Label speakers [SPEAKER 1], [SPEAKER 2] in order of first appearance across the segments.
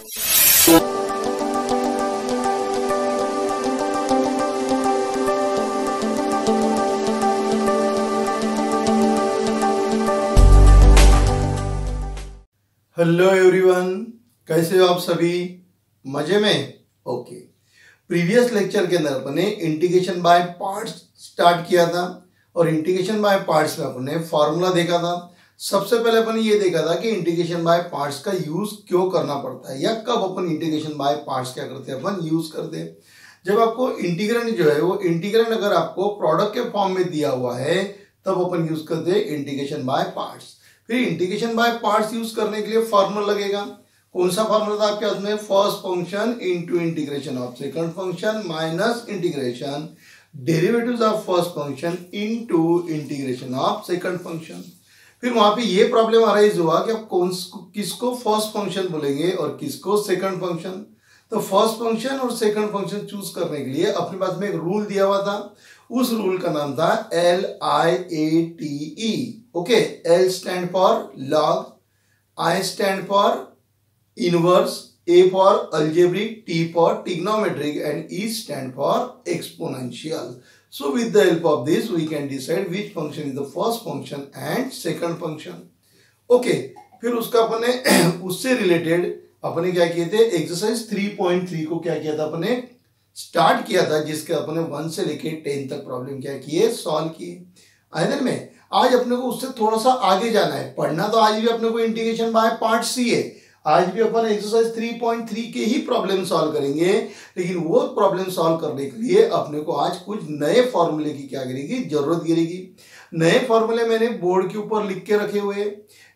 [SPEAKER 1] Hello everyone, कैसे हो आप सभी? मजे में? ओके। प्रीवियस लेक्चर के अंदर अपने इंटीग्रेशन बाय पार्ट्स स्टार्ट किया था और इंटीग्रेशन बाय पार्ट्स में अपने फॉर्मूला देखा था। सबसे पहले अपन ये देखा था कि इंटीग्रेशन बाय पार्ट्स का यूज क्यों करना पड़ता है या कब अपन इंटीग्रेशन बाय पार्ट्स क्या करते हैं, अपन यूज करते हैं। जब आपको इंटीग्रेंड जो है वो इंटीग्रेंड अगर आपको प्रोडक्ट के फॉर्म में दिया हुआ है तब अपन यूज करते हैं इंटीग्रेशन बाय पार्ट्स। फिर इंटीग्रेशन बाय पार्ट्स यूज करने के लिए फॉर्मूला लगेगा। कौन सा फॉर्मूला था आपके हाथ में? First function into integration of second function minus integration derivatives of first function into integration of second function. फिर वहां पे ये प्रॉब्लम अराइज हुआ कि आप किसको फर्स्ट फंक्शन बोलेंगे और किसको सेकंड फंक्शन। तो फर्स्ट फंक्शन और सेकंड फंक्शन चूज करने के लिए अपने पास में एक रूल दिया हुआ था। उस रूल का नाम था LIATE। Okay, L stand for log, I stand for inverse, A for algebraic, T for trigonometric and E stand for exponential. So with the help of this we can decide which function is the first function and second function. Okay, फिर उसका अपने उससे related अपने क्या किए थे, exercise 3.3 को क्या किया था, अपने स्टार्ट किया था, जिसके अपने 1 से लेके 10 तक प्रॉब्लम क्या किए, सॉल्व किए। आइदर में आज अपने को उससे थोड़ा सा आगे जाना है। पढ़ना तो आज भी अपने को इंटीग्रेशन बाय पार्ट्स ही है। आज भी अपन एक्सरसाइज 3.3 के ही प्रॉब्लम सॉल्व करेंगे, लेकिन वो प्रॉब्लम सॉल्व करने के लिए अपने को आज कुछ नए फॉर्मूले की क्या करेगी, जरूरत गिरेगी। नए फॉर्मूले मैंने बोर्ड के ऊपर लिख के रखे हुए।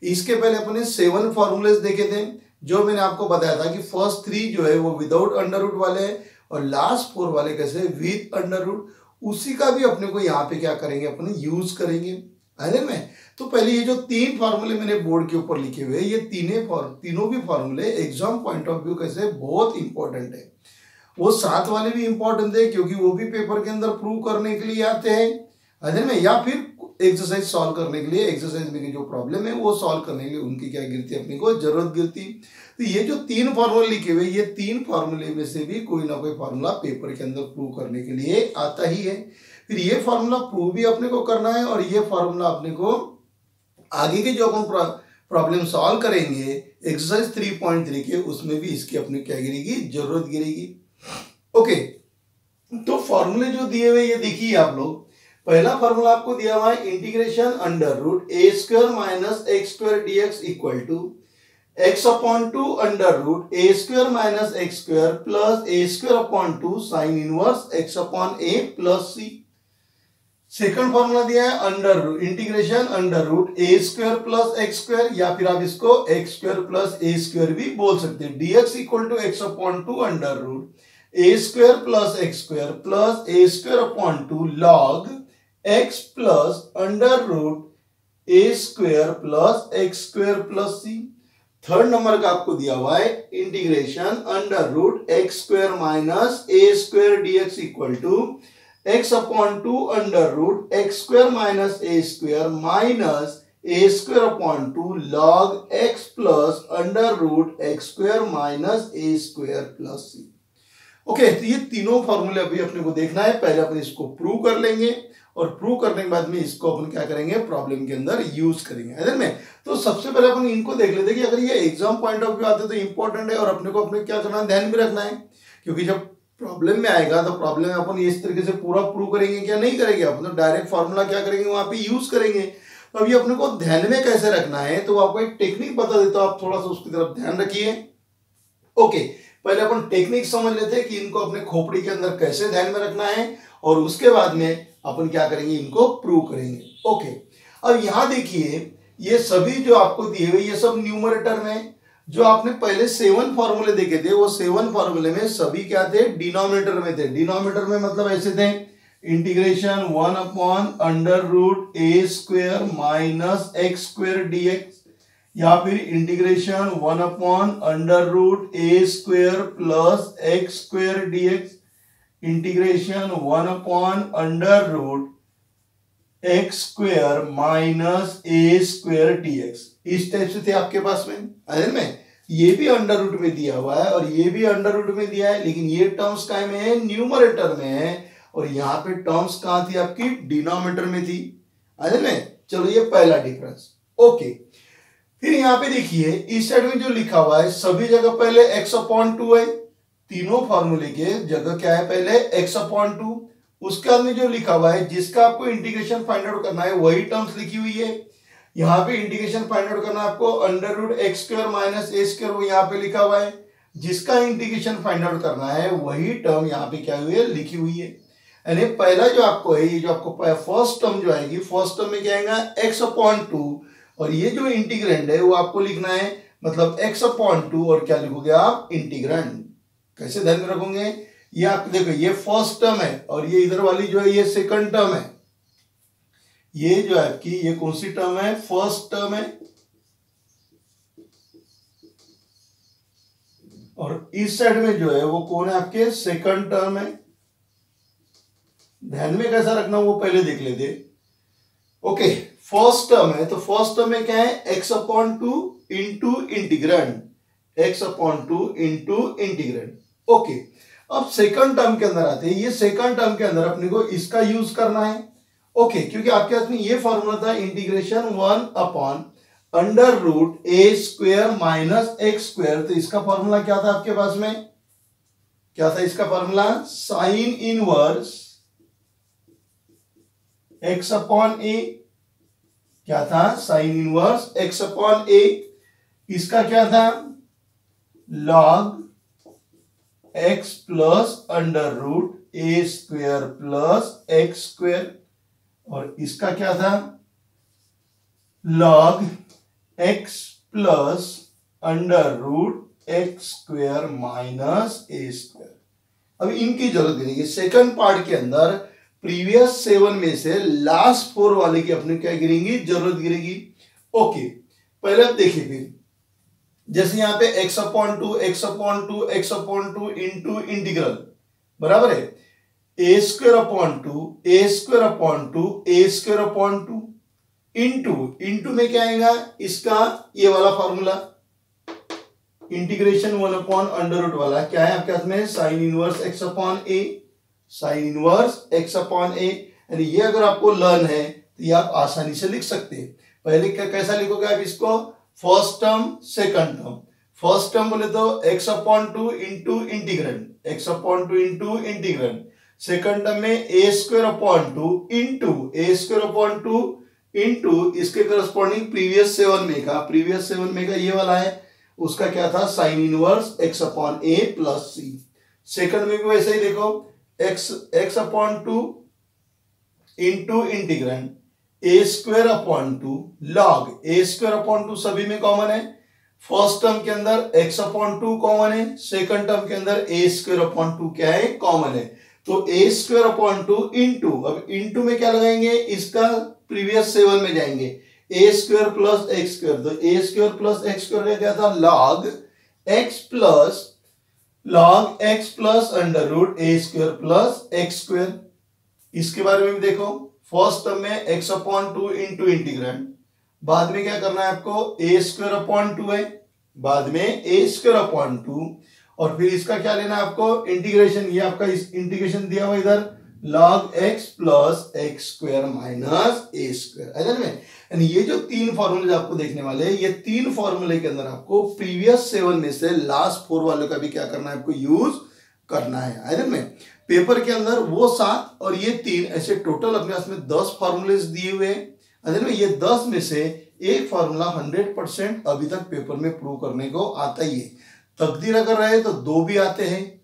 [SPEAKER 1] इसके पहले अपने 7 फॉर्मूलेस देखे थे, जो मैंने आपको बताया था कि फर्स्ट 3 जो है वो विदाउट अंडर रूट वाले हैं और लास्ट 4 वाले कैसे, विद अंडर रूट। उसी का भी अपने को यहाँ पे क्या करेंगे, अपने यूज करेंगे। है में तो पहले ये जो 3 फॉर्मूले मैंने बोर्ड के ऊपर लिखे हुए, ये तीनों भी फॉर्मूले एग्जाम पॉइंट ऑफ व्यू कैसे बहुत इंपॉर्टेंट है। वो 7 वाले भी इंपॉर्टेंट है क्योंकि वो भी पेपर के अंदर प्रूव करने के लिए आते हैं, है में, या फिर एक्सरसाइज सॉल्व करने के लिए, एक्सरसाइज में जो प्रॉब्लम है वो सॉल्व करने के लिए उनकी क्या गिरती है, अपने को जरूरत गिरती। तो ये जो 3 फॉर्मूले लिखे हुए, ये 3 फॉर्मूले में से भी कोई ना कोई फॉर्मूला पेपर के अंदर प्रूव करने के लिए आता ही है। फिर ये फॉर्मूला प्रूव भी अपने को करना है और ये फॉर्मूला अपने को आगे के जो अपन प्रॉब्लम सॉल्व करेंगे एक्सरसाइज 3.3 के, उसमें भी इसकी अपनी क्या गिरेगी, जरूरत गिरेगी। ओके, तो फॉर्मूले जो दिए हुए ये देखिए आप लोग। पहला फॉर्मूला आपको दिया हुआ है integration under root a square minus x square dx equal to x upon 2 under root a square minus x square plus a square upon 2 sine inverse x upon a plus c। Second formula दिया है under root integration under root a square plus x square, या फिर आप इसको x square plus a square भी बोल सकते हैं। dx equal to x upon 2 under root a square plus x square plus a square upon 2 log x plus under root a square plus x square plus c. Third number का आपको दिया हुआ है integration under root x square minus a square dx equal to x upon 2 under root x square minus a square minus a square upon 2 log x plus under root x square minus a square plus c. Okay, तो ये तीनों फॉर्मूले अभी अपने को देखना है। पहले अपन इसको प्रूव कर लेंगे और प्रूव करने के बाद में इसको अपन क्या करेंगे, प्रॉब्लम के अंदर यूज करेंगे। है में तो सबसे पहले अपन इनको देख लेते हैं कि अगर ये एग्जाम पॉइंट ऑफ व्यू आते तो इंपॉर्टेंट है और अपने को अपने क्या करना है, ध्यान में रखना है। क्योंकि जब प्रॉब्लम में आएगा तो प्रॉब्लम में अपन इस तरीके से पूरा प्रूव करेंगे क्या, नहीं करेंगे, अपन तो डायरेक्ट फॉर्मूला क्या करेंगे, वहां पे यूज करेंगे। तो अभी अपने को ध्यान में कैसे रखना है, तो आपको एक टेक्निक बता देता हूं, आप थोड़ा सा उसकी तरफ ध्यान रखिए। ओके, पहले अपन टेक्निक समझ लेते हैं कि इनको अपने खोपड़ी के अंदर कैसे ध्यान में रखना है और उसके बाद में अपन क्या करेंगे, इनको प्रूव करेंगे। ओके, अब यहां देखिए ये सभी जो आपको दिए हुए ये सब न्यूमरेटर में, जो आपने पहले 7 फॉर्मूले देखे थे वो 7 फॉर्मूले में सभी क्या थे, डिनोमिनेटर में थे। डिनोमिनेटर में मतलब ऐसे थे, integration 1 upon under root a square minus x square dx, या फिर integration 1 upon under root a square plus x square dx, integration 1 upon under root x square minus a square dx. इस type से थे आपके पास में। ये भी अंडर रूट में दिया हुआ है और ये भी अंडर रूट में दिया है, लेकिन ये टर्म्स काय में है, न्यूमरेटर में है, और यहाँ पे टर्म्स कहाँ थी आपकी, डिनोमिनेटर में थी। समझ में? चलो ये पहला डिफरेंस। ओके, फिर यहाँ पे देखिए इस साइड में जो लिखा हुआ है सभी जगह पहले x/2 है, तीनों फॉर्मूले के जगह क्या है, पहले x/2। उसके बाद में जो लिखा हुआ है जिसका आपको इंटीग्रेशन फाइंड आउट करना है वही टर्म्स लिखी हुई है। यहाँ पे इंटीग्रेशन फाइंड आउट करना है आपको √x² - a², वो यहाँ पे लिखा हुआ है। जिसका इंटीग्रेशन फाइंड आउट करना है वही टर्म यहाँ पे क्या हुई है, लिखी हुई है। यानी पहला जो आपको है, ये जो आपको फर्स्ट टर्म जो आएगी, फर्स्ट टर्म में क्या आएगा, x/2, और ये जो इंटीग्रेंड है वो आपको लिखना है, मतलब x/2, और क्या लिखोगे आप, इंटीग्रेंड। कैसे ध्यान में रखोगे, ये आप देखो ये फर्स्ट टर्म है और ये इधर वाली जो है ये सेकंड टर्म है। ये जो है आपकी ये कौन सी टर्म है, फर्स्ट टर्म है, और इस साइड में जो है वो कौन है आपके, सेकंड टर्म है। ध्यान में कैसा रखना वो पहले देख लेते। ओके, फर्स्ट टर्म है तो फर्स्ट टर्म में क्या है, x/2 into integrand, x/2 into integrand. Okay, अब सेकंड टर्म के अंदर आते हैं। ये सेकंड टर्म के अंदर अपने को इसका यूज करना है। ओके, क्योंकि आपके हाथ में ये फॉर्मूला था इंटीग्रेशन 1/√a² - x², तो इसका फॉर्मूला क्या था आपके पास में, क्या था इसका फॉर्मूला, साइन इनवर्स x/a, क्या था, साइन इनवर्स x/a। इसका क्या था, log x plus √a² plus x², और इसका क्या था, log x plus √x² minus a²। अब इनकी जरूरत नहीं है। सेकंड पार्ट के अंदर प्रीवियस 7 में से लास्ट 4 वाले की अपने क्या गिरेंगी, जरूरत गिरेगी। ओके, पहले आप देखिए, फिर जैसे यहां पे x/2 इंटू इंटीग्रल बराबर है a²/2 इंटू में क्या आएगा, इसका ये वाला फॉर्मूला इंटीग्रेशन 1/√, वाला क्या है आपके हाथ में, sign inverse x/a, sign inverse x/a। यानी ये अगर आपको लर्न है तो ये आप आसानी से लिख सकते हैं। पहले क्या कैसा लिखोगे आप इसको, first term second term. First term बोले तो x/2 into integrand, x/2 into integrand. Second term में a²/2 इंटू इसके करस्पॉन्डिंग प्रीवियस 7 में का ये वाला है, उसका क्या था, sign inverse x/a plus c। Second में भी वैसे ही देखो, x/2 into integrand a²/2 log a²/2 सभी में कॉमन है। फर्स्ट टर्म के अंदर x/2 कॉमन है, सेकंड टर्म के अंदर a²/2 क्या है, कॉमन है। तो a²/2 इंटू, अब इंटू में क्या लगाएंगे, इसका प्रीवियस 7 में जाएंगे, a² प्लस x², तो a² प्लस x² का क्या था, log x plus √a² plus x²। इसके बारे में भी देखो, फर्स्ट टर्म में x/2 इंटू इंटीग्रेंड, बाद में क्या करना है आपको, a²/2 है, बाद में a²/2, और फिर इसका क्या लेना है आपको, इंटीग्रेशन। ये आपका इस इंटीग्रेशन दिया हुआ इधर, log x plus x² minus a²। ऐसा में यानी ये जो 3 फॉर्मूले आपको देखने वाले हैं, ये 3 फॉर्मूले के अंदर आपको प्रीवियस 7 में से लास्ट 4 वाले का भी क्या करना है, आपको यूज करना है। ऐसा में पेपर के अंदर वो 7 और ये 3, ऐसे टोटल अपने पास में 10 फॉर्मूले दिए हुए हैं। ऐसा में ये 10 में से एक फॉर्मूला 100% अभी तक पेपर में प्रूव करने को आता ही है। तकदीर अगर रहे तो 2 भी आते हैं,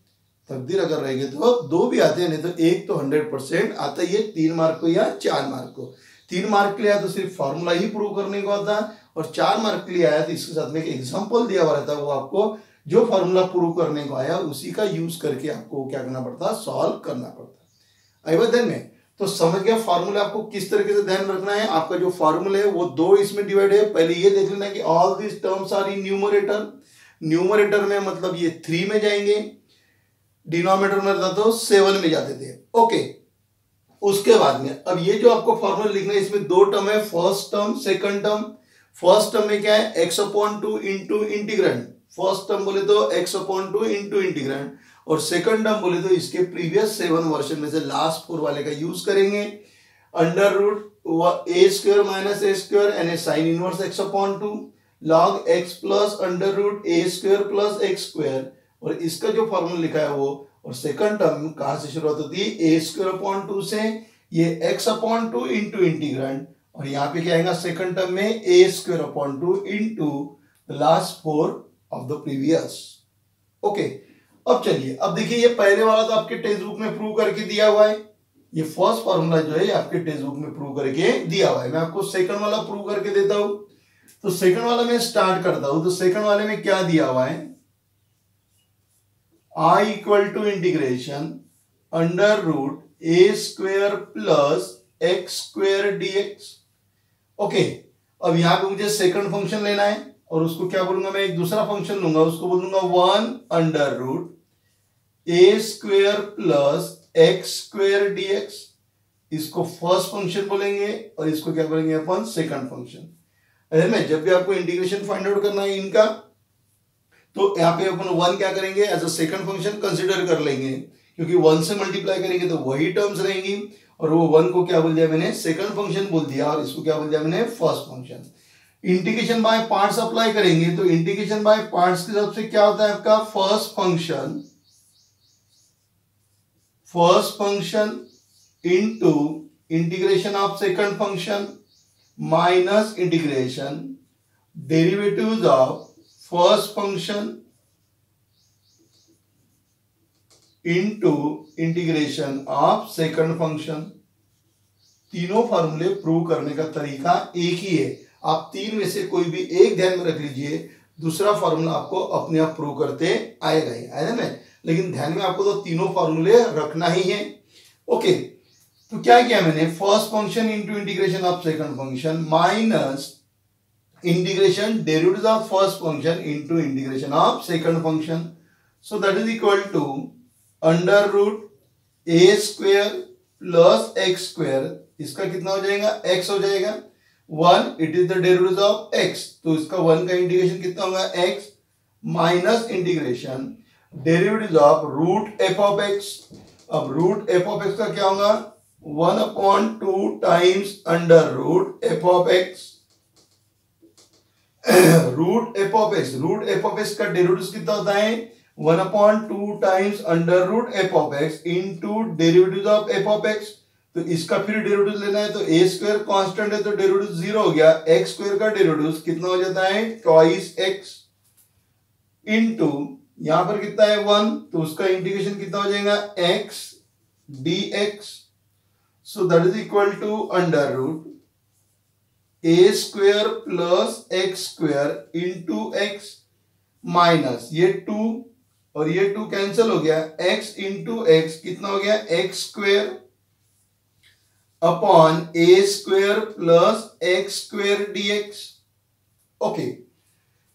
[SPEAKER 1] तकदीर अगर रहेगी तो 2 भी आते हैं, नहीं तो एक तो 100% आता ही है, 3 मार्क को या 4 मार्क को। 3 मार्क के लिए आया तो सिर्फ फॉर्मूला ही प्रूव करने को आता है, और 4 मार्क के लिए आया तो इसके साथ में एक एग्जाम्पल दिया हुआ रहता है, वो आपको जो फॉर्मूला प्रूव करने को आया उसी का यूज करके आपको क्या करना पड़ता है, सॉल्व करना पड़ता है। आई बात ध्यान में, तो समझ गया फॉर्मूला आपको किस तरीके से ध्यान रखना है। आपका जो फॉर्मूला है वो 2 इसमें डिवाइड है। पहले ये देख लेना कि all this terms are in numerator, numerator में मतलब ये 3 में जाएंगे, डिनोमिनेटर में रहता तो 7 में जाते थे। ओके, उसके बाद में अब ये जो आपको फॉर्मूला लिखना है, इसमें 2 टर्म है, first term second term. First term में क्या है, x/2 into integrand, first term बोले तो x/2 इंटू इंटीग्रेंड, और सेकंड टर्म बोले तो इसके प्रीवियस 7 वर्जन में से लास्ट 4 वाले का यूज करेंगे। Under root a square minus a square and a sine inverse x/2 log x plus under root a square plus x square, और इसका जो फॉर्मूला लिखा है वो, और सेकंड टर्म कहां से शुरुआत होती है, a स्क्वायर (2) से, ये x/2 इंटू इंटीग्रेंड, और यहाँ पे क्या आएगा सेकंड टर्म में a square (2) into the last 4 of the previous. Okay, अब चलिए, अब देखिए ये पहले वाला तो आपके टेक्स्ट बुक में प्रूव करके दिया हुआ है, ये फर्स्ट फॉर्मूला जो है आपके टेक्स्ट बुक में प्रूव करके दिया हुआ है। मैं आपको सेकंड वाला प्रूव करके देता हूं। तो सेकंड वाला मैं स्टार्ट करता हूं। तो सेकंड वाले में क्या दिया हुआ है, I equal to integration under root a square plus x square dx। Okay, अब यहां पे मुझे सेकंड फंक्शन लेना है, और उसको क्या बोलूंगा मैं, एक दूसरा फंक्शन लूंगा, उसको बोलूंगा 1 under root a square plus x square dx। इसको फर्स्ट फंक्शन बोलेंगे, और इसको क्या बोलेंगे अपन, सेकंड फंक्शन। अरे मैं जब भी आपको इंटीग्रेशन फाइंड आउट करना है इनका, तो यहाँ पे अपन 1 क्या करेंगे, as a second function consider कर लेंगे, क्योंकि 1 से मल्टीप्लाई करेंगे तो वही टर्म्स रहेंगी, और वो 1 को क्या बोल दिया मैंने, सेकंड फंक्शन बोल दिया, और इसको क्या बोल दिया मैंने, first function. Integration by parts apply करेंगे, तो इंटीग्रेशन बाय पार्ट्स के हिसाब से क्या होता है आपका, first function into integration of second function minus integration derivatives of first function into integration of second function. तीनों फॉर्मूले प्रूव करने का तरीका एक ही है, आप तीन में से कोई भी एक ध्यान में रख लीजिए, दूसरा फॉर्मूला आपको अपने आप प्रूव करते आएगा ही, है ना। लेकिन ध्यान में आपको तो तीनों फॉर्मूले रखना ही है। ओके, तो क्या किया मैंने, first function into integration of second function minus integration derivative of first function into integration of second function. So that is equal to under root a square plus x square, इसका कितना हो जाएगा, x हो जाएगा 1, it is the derivative of x, तो इसका 1 का integration कितना होगा, x minus integration derivative of root f of x। अब रूट f ऑफ x का क्या होगा, 1/2 times under root f of x। Root f of x का डेरिवेटिव कितना होता है, 1/2 times under root f of x into derivative of f of x। तो इसका फिर डेरिवेटिव लेना है, तो a स्क्वायर कांस्टेंट है तो डेरिवेटिव 0 हो गया, x स्क्वायर का डेरिवेटिव कितना हो जाता है, ट्वाइस x इंटू यहां पर कितना है 1, तो उसका इंटीग्रेशन कितना हो जाएगा, x dx। So that is equal to under root a square plus x square into x minus ये 2 और ये 2 कैंसिल हो गया, x इंटू x कितना हो गया, x square upon a square plus x square dx। Okay,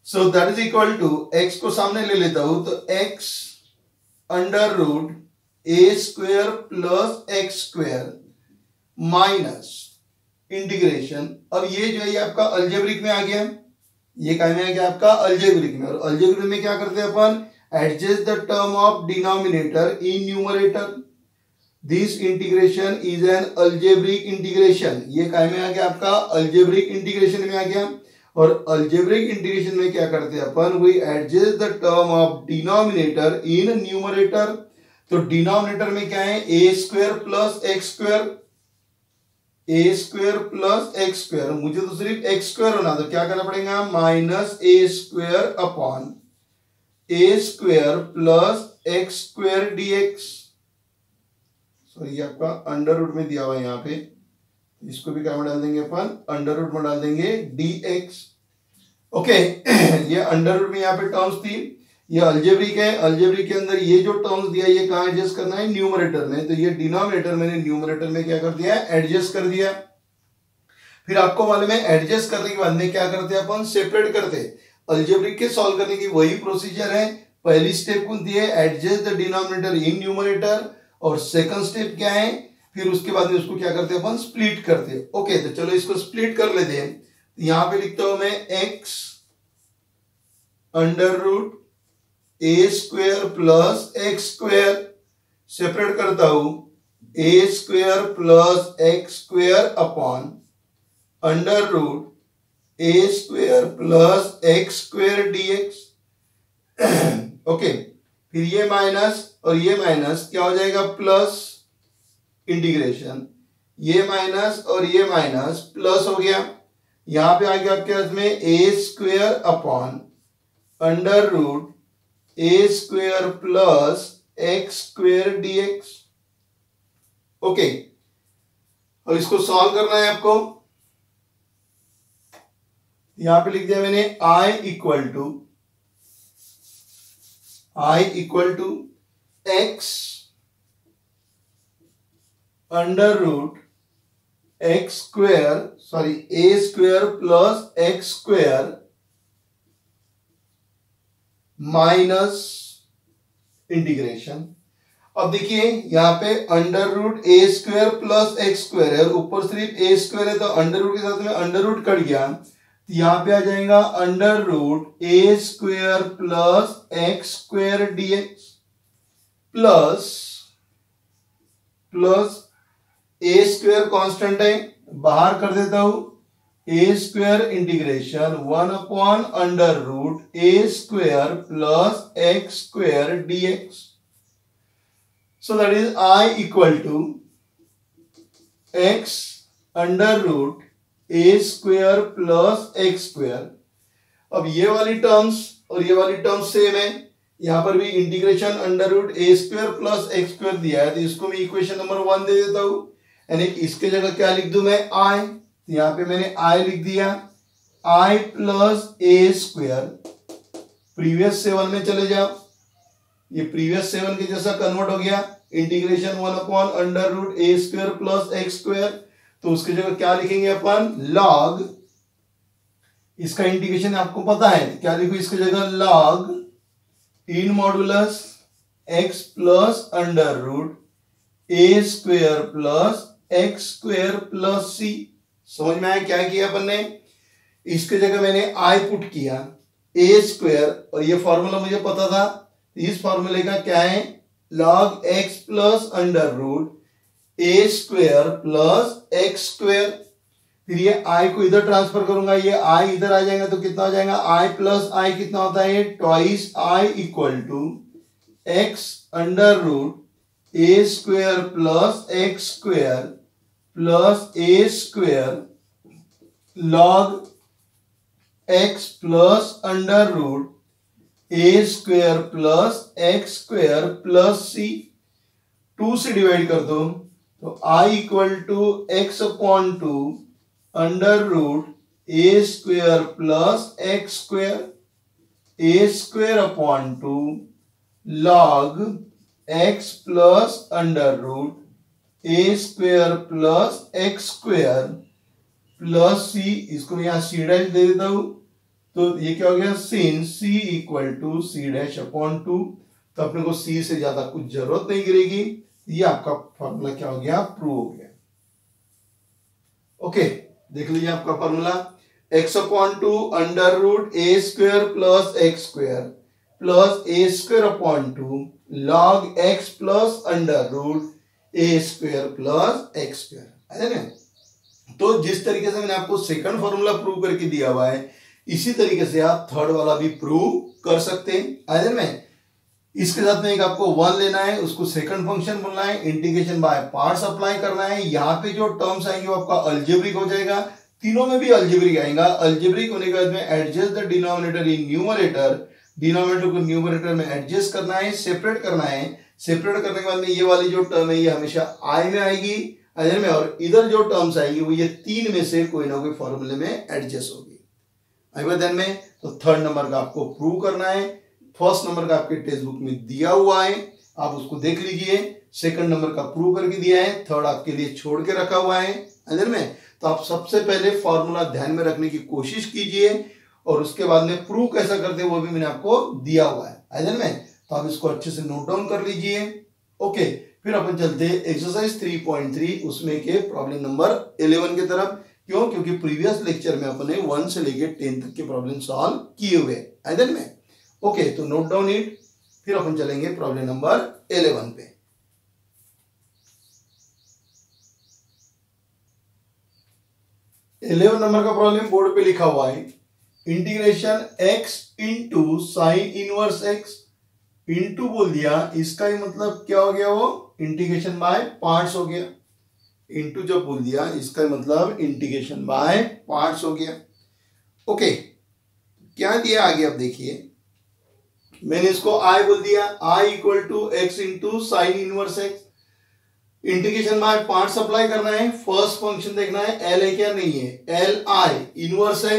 [SPEAKER 1] so that is equal to, x को सामने ले लेता हूं, तो x under root a square plus x square minus integration. अब ये जो है ये आपका अलजेब्रिक में आ गया, ये क्या में आ गया आपका अलजेब्रिक में, और अलजेब्रिक में क्या करते हैं अपन, adjust the term of denominator in numerator. This integration is an algebraic integration, ये क्या में आ गया आपका अलजेब्रिक इंटीग्रेशन में आ गया। और अलजेब्रिक इंटीग्रेशन में क्या करते हैं अपन, we adjust the term of denominator in numerator. तो डिनोमिनेटर में क्या है, a square plus x square, a square plus x square, मुझे तो सिर्फ x स्क्वायर होना, तो क्या करना पड़ेगा, minus a square upon a square plus x square dx। Sorry ये आपका अंडर रूट में दिया हुआ है, यहाँ पे इसको भी क्या में डाल देंगे अपन, अंडर रूट में डाल देंगे dx। ओके, ये अंडर रूट में यहाँ पे टर्म्स थी, ये अलजेब्रिक है, अलजेब्रिक के अंदर ये जो टर्म्स दिया ये कहाँ एडजस्ट करना है, न्यूमरेटर में, तो ये डिनोमिनेटर मैंने न्यूमरेटर में क्या कर दिया, एडजस्ट कर दिया। फिर आपको मालूम है एडजस्ट करने के बाद में क्या करते हैं अपन, सेपरेट करते। अलजेब्रिक के सॉल्व करने की वही प्रोसीजर है, पहली स्टेप कौन दी है, adjust the denominator in numerator, और सेकंड स्टेप क्या है, फिर उसके बाद में उसको क्या करते हैं अपन, स्प्लिट करते हैं। ओके, तो चलो इसको स्प्लिट कर लेते हैं। यहां पे लिखता हूं मैं x under root a square plus x square, separate करता हूं, a square plus x square upon under root a square plus x square dx. Okay, फिर ये माइनस और ये माइनस क्या हो जाएगा, प्लस, इंटीग्रेशन, ये माइनस और ये माइनस प्लस हो गया। यहां पे आ गया आपके हाथ में a square upon under root a square plus x square dx. Okay, और इसको सॉल्व करना है आपको। यहां पे लिख दिया मैंने I equal to x under root x square, sorry a square plus x square minus integration. अब देखिए यहां पे under root a square plus x square है, ऊपर सिर्फ ए स्क्वेयर है, तो अंडर रूट के साथ में अंडर रूट कट गया, तो यहां पे आ जाएगा under root a square plus x square dx plus a square constant है, बाहर कर देता हूं, a square integration 1 upon under root a square plus x square dx. So that is I equal to x under root a square plus x square. अब ये वाली terms और ये वाली टर्म्स सेम है, यहां पर भी integration under root a square plus x square दिया है, तो इसको मैं इक्वेशन नंबर 1 दे देता हूं, यानी इसके जगह क्या लिख दूं मैं, I, तो यहां पे मैंने I लिख दिया, I plus a square, previous 7 में चले जाओ, ये प्रीवियस 7 के जैसा कन्वर्ट हो गया, integration 1 upon under root a square plus x square, तो उसकी जगह क्या लिखेंगे अपन, लॉग, इसका इंटीग्रेशन आपको पता है, क्या लिखो इसकी जगह, log in modulus x plus under root a square plus x square plus c. समझ में आया क्या किया अपन ने, इसके जगह मैंने आई पुट किया, ए स्क्वेयर, और ये फॉर्मूला मुझे पता था, इस फॉर्मूले का क्या है, log x plus under root a square plus x square. फिर ये आई को इधर ट्रांसफर करूंगा, ये आई इधर आ जाएगा, तो कितना हो जाएगा, आई प्लस आई कितना होता है, twice I equal to x under root a square plus x square plus a square log x plus under root a square plus x square plus c. 2 से डिवाइड कर दो, तो I equal to x upon 2 under root a square plus x square a square upon 2 log x plus under root a square plus x square plus c, इसको मैं यहां C dash दे देता हूं, तो ये क्या हो गया, sin c equal to C dash upon 2, तो अपने को c से ज्यादा कुछ जरूरत नहीं गिरेगी, ये आपका फॉर्मूला क्या हो गया, प्रूव हो गया। ओके, देख लीजिए आपका formula, x upon 2 under root a square plus x square plus a square upon 2 log x plus under root a square plus x square, है ना। तो जिस तरीके से मैंने आपको सेकंड फॉर्मूला प्रूव करके दिया हुआ है, इसी तरीके से आप थर्ड वाला भी प्रूव कर सकते हैं, आइदर में इसके साथ में एक आपको 1 लेना है, उसको सेकंड फंक्शन बोलना है, इंटीग्रेशन बाय पार्ट्स अप्लाई करना है, यहाँ पे जो टर्म्स आएंगे वो आपका अल्जेब्रिक हो जाएगा, तीनों में भी अल्जेब्रिक आएगा। अल्जेब्रिक होने के बाद में adjust the denominator in numerator, denominator को न्यूमरेटर में एडजस्ट करना है, सेपरेट करना है, सेपरेट करने के बाद में ये वाली जो टर्म है ये हमेशा आई में आएगी, आइदर में, और इधर जो टर्म्स आएंगी वो ये 3 में से कोई ना कोई फॉर्मूले में एडजस्ट होगी। ध्यान में, तो थर्ड नंबर का आपको प्रूव करना है, फर्स्ट नंबर का आपके टेक्स्ट बुक में दिया हुआ है, आप उसको देख लीजिए, सेकंड नंबर का प्रूव करके दिया है, थर्ड आपके लिए छोड़ के रखा हुआ है, ध्यान में। तो आप सबसे पहले फॉर्मूला ध्यान में रखने की कोशिश कीजिए, और उसके बाद में प्रूव कैसा करते हैं वो भी मैंने आपको दिया हुआ है, ध्यान में। तो आप इसको अच्छे से नोट डाउन कर लीजिए। ओके, फिर अपन चलते हैं एक्सरसाइज 3.3 उसमें के प्रॉब्लम नंबर 11 की तरफ। क्यों? क्योंकि प्रीवियस लेक्चर में अपने 1 से लेके 10 तक के प्रॉब्लम सॉल्व किए हुए, आइदर में। ओके, तो नोट डाउन इट। फिर अपन चलेंगे प्रॉब्लम नंबर 11 पे। 11 नंबर का प्रॉब्लम बोर्ड पे लिखा हुआ है, integration x into sine inverse x into बोल दिया, इसका ही मतलब क्या हो गया, वो इंटीग्रेशन बाय पार्ट्स हो गया। इंटू जब बोल दिया इसका मतलब इंटीग्रेशन बाय पार्ट्स हो गया। ओके, क्या दिया आगे, अब देखिए मैंने इसको I बोल दिया, I equal to x into sine inverse x. Integration by parts apply करना है, फर्स्ट फंक्शन देखना है L है क्या नहीं है, L I इनवर्स है,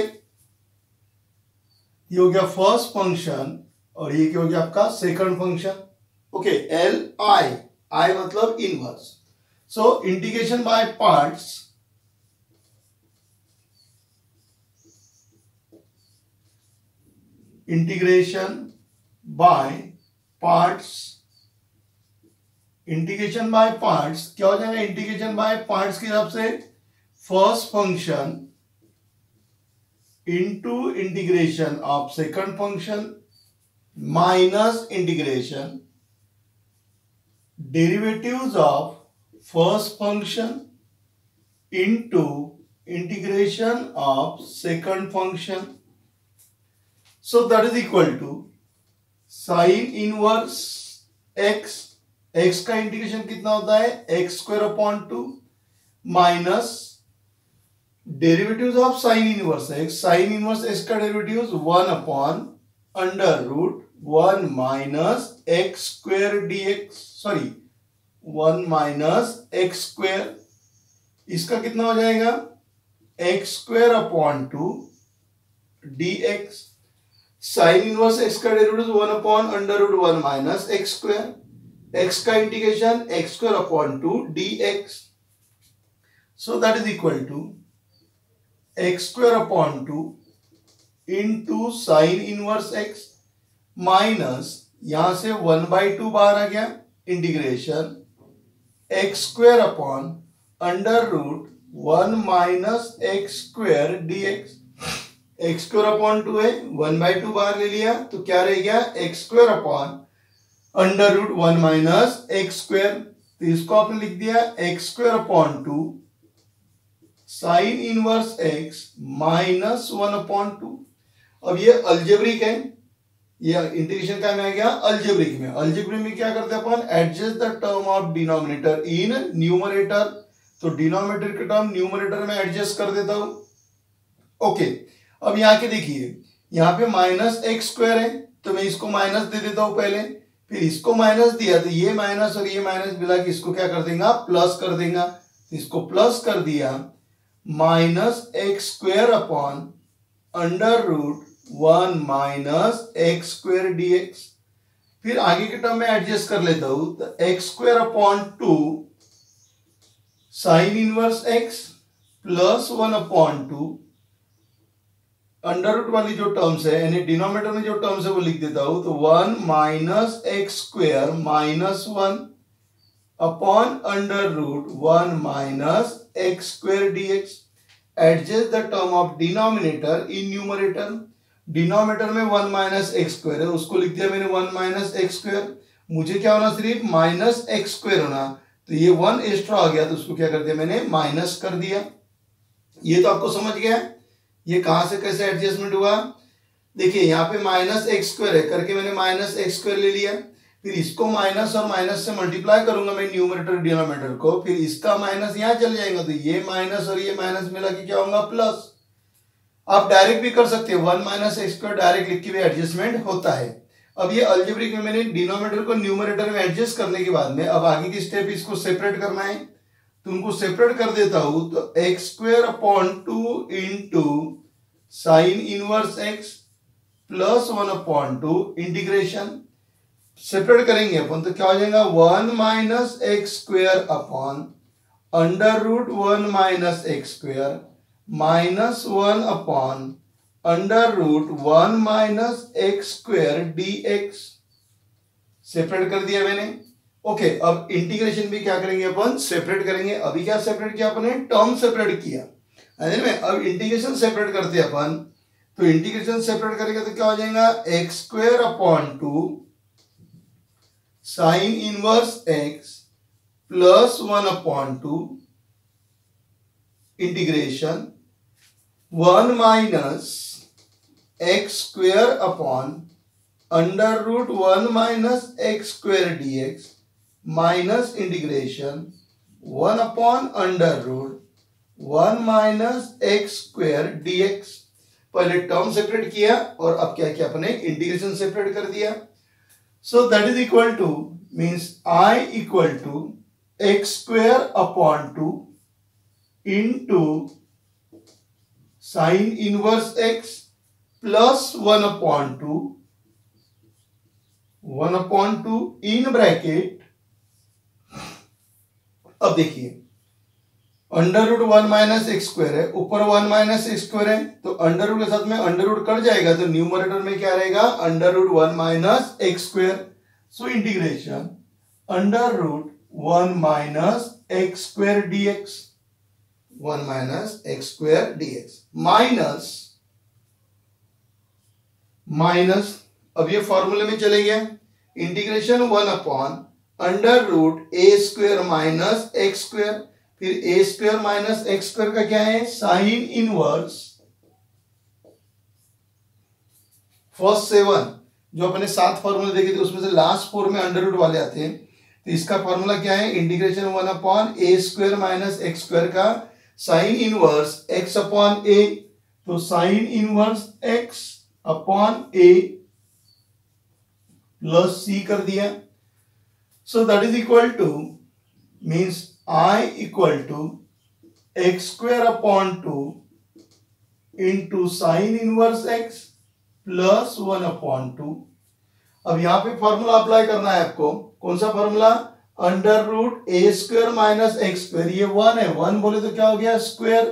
[SPEAKER 1] ये हो गया फर्स्ट फंक्शन और ये क्या हो गया आपका second function. Okay, L I मतलब inverse. So integration by parts, integration by parts, integration by parts क्या हो जाएगा, इंटीग्रेशन बाय पार्ट्स के हिसाब से first function into integration of second function minus integration derivatives of first function into integration of second function. So that is equal to sine inverse x, x का integration कितना होता है, x square upon two minus derivatives of sign inverse x, sine inverse x का derivatives 1 upon under root 1 minus x square dx, sorry 1 minus x square, इसका कितना हो जाएगा, x square upon two dx. Sine inverse x का derivative 1 upon under root 1 minus x square, x का integration x square upon two dx, so that is equal to x square upon two into sine inverse x minus यहां से 1/2 बाहर आ गया, integration x square upon under root 1 minus x square dx। X square upon two है, 1/2 बाहर ले लिया तो क्या रह गया, x square upon under root 1 minus x square, तो इसको आपने लिख दिया x square upon two sine inverse x minus 1 upon two. अब ये अल्जेब्रिक है, ये इंटीग्रेशन का में आ गया अल्जेब्रिक में। अल्जेब्रिक में क्या करते हैं अपन, adjust the term of denominator in numerator, तो डिनोमिनेटर के टर्म न्यूमरेटर में एडजस्ट कर देता हूं। ओके, अब यहाँ के देखिए, यहाँ पे माइनस एक्स स्क्वायर है तो मैं इसको माइनस दे देता हूं पहले, फिर इसको माइनस दिया तो ये माइनस और ये माइनस मिला के इसको क्या कर देगा, प्लस कर देगा, इसको प्लस कर दिया, minus x square upon under root 1 minus x square d x. फिर आगे के टर्म में एडजस्ट कर लेता हूं, तो x square upon two sine inverse x plus 1 upon two under root वाली जो टर्म्स है, यानी डिनोमिनेटर में जो टर्म्स है वो लिख देता हूं, तो 1 minus x square minus 1 upon under root 1 minus x square d x. Adjust the term of denominator in numerator, denominator में 1 माइनस एक्स स्क्वायर है, उसको लिख दिया मैंने 1 माइनस एक्स स्क्वायर, मुझे क्या होना, सिर्फ माइनस एक्स स्क्वायर होना, तो ये 1 एक्स्ट्रा आ गया तो उसको क्या कर दिया मैंने, माइनस कर दिया। ये तो आपको समझ गया ये कहां से कैसे एडजस्टमेंट हुआ। देखिए यहाँ पे माइनस एक्स स्क्वायर है करके मैंने माइनस एक्स स्क्वायर ले लिया, फिर इसको माइनस और माइनस से मल्टीप्लाई करूंगा मैं न्यूमरेटर डिनोमिनेटर को, फिर इसका माइनस यहां चल जाएगा तो ये माइनस और ये माइनस मिला के क्या होगा, प्लस। आप डायरेक्ट भी कर सकते हैं, 1 माइनस एक्स स्क्वायर डायरेक्ट लिख के भी एडजस्टमेंट होता है। अब ये अलजेब्रिक में मैंने डिनोमिनेटर को न्यूमरेटर में एडजस्ट करने के बाद में अब आगे की स्टेप इसको सेपरेट करना है, तो उनको सेपरेट कर देता हूं, तो x square upon two into sine inverse x plus 1 upon two integration, separate करेंगे अपन तो क्या हो जाएगा, 1 minus x square upon under root 1 minus x square minus 1 upon under root 1 minus x square d x, separate कर दिया मैंने। Okay, अब इंटीग्रेशन भी क्या करेंगे अपन, सेपरेट करेंगे। अभी क्या सेपरेट किया अपन ने, टर्म सेपरेट किया है में। अब इंटीग्रेशन सेपरेट करते हैं अपन, तो इंटीग्रेशन सेपरेट करेगा तो क्या हो जाएगा, x square upon 2 sine inverse x plus 1 upon 2 integration 1 minus x square upon under root 1 minus x square dx minus integration 1 upon under root 1 minus x square dx। पहले term separate किया और अब क्या किया अपने, इंटीग्रेशन सेपरेट कर दिया। So that is equal to means I equal to x square upon 2 into sine inverse x plus 1 upon 2 in bracket. अब देखिए under root 1 minus x square है, ऊपर 1 माइनस एक्स स्क्वायर है, तो अंडर रूट के साथ में अंडर रूट कट जाएगा तो न्यूमरेटर में क्या रहेगा, under root 1 minus x square. So integration under root 1 minus x square dx 1 minus x square dx minus अब ये फॉर्मूले में चले गया, integration 1 upon under root a square minus x square, फिर a square minus x square का क्या है, साइन इनवर्स फर्स्ट 7 जो अपने 7 फॉर्मूले देखे थे उसमें से लास्ट 4 में अंडर रूट वाले आते हैं, तो इसका फॉर्मूला क्या है, integration 1 upon a square minus x square का sine inverse x upon a, तो sine inverse x upon a plus c कर दिया। So that is equal to means I equal to x square upon 2 into sine inverse x plus 1 upon 2। अब यहां पे formula apply करना है आपको, कौन सा formula, under root a square minus x square, ये 1 है, 1 बोले तो क्या हो गया स्क्वायर,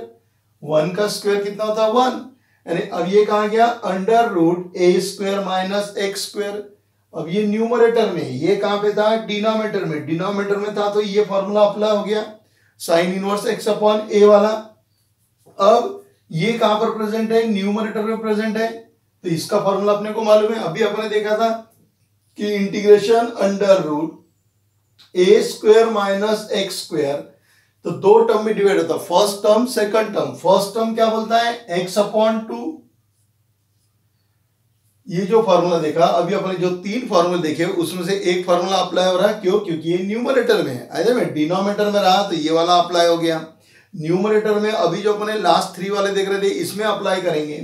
[SPEAKER 1] 1 का स्क्वायर कितना होता है 1, यानी अब ये कहा गया under root a square minus x square. अब ये न्यूमरेटर में, ये कहां पे था, डिनोमिनेटर में, डिनोमिनेटर में था तो ये फॉर्मूला अप्लाई हो गया साइन इनवर्स एक्स अपॉन ए वाला। अब ये कहां पर प्रेजेंट है, न्यूमरेटर में प्रेजेंट है, तो इसका फॉर्मूला अपने को मालूम है, अभी अपने देखा था कि integration under root a square minus x square, तो दो टर्म में डिवाइड होता है, first term second term. First term क्या बोलता है, एक्स अपॉन 2, ये जो फॉर्मूला देखा अभी अपने जो 3 फॉर्मूले देखे उसमें से एक फॉर्मूला अप्लाई हो रहा है, क्यों, क्योंकि ये न्यूमरेटर में है, ऐसे में डिनोमिनेटर में रहा तो ये वाला अप्लाई हो गया, न्यूमरेटर में अभी जो अपने लास्ट 3 वाले देख रहे थे इसमें अप्लाई करेंगे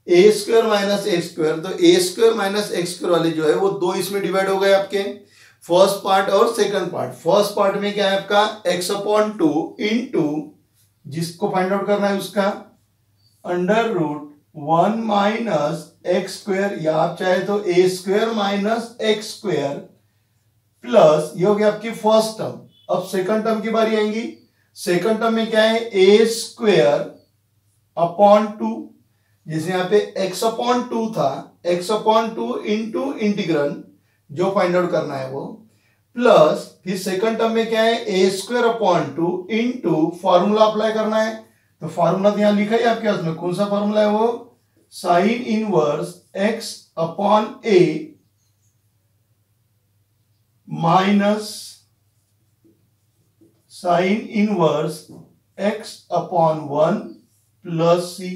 [SPEAKER 1] ए स्क्वायर माइनस एक्स स्क्वायर, तो a square minus x square वाले जो है वो 2 इसमें डिवाइड हो गए आपके, फर्स्ट पार्ट और सेकंड पार्ट। फर्स्ट पार्ट में क्या है आपका एक्स अपॉन 2 इंटू जिसको फाइंड आउट करना है उसका under root 1 minus x square, या आप चाहे तो a square minus x square plus, ये हो गया आपकी फर्स्ट टर्म। अब सेकंड टर्म की बारी आएंगी, सेकंड टर्म में क्या है, ए स्क्वायर अपॉन 2, जैसे यहाँ पे एक्स अपॉन 2 था, एक्स अपॉन 2 इंटू इंटीग्रल जो फाइंड आउट करना है वो, प्लस फिर सेकंड टर्म में क्या है, a square upon 2 into formula apply करना है, तो फॉर्मूला तो यहां लिखा है आपके हाथ में, कौन सा फॉर्मूला है वो, sine inverse x upon a minus sine inverse x upon 1 plus c.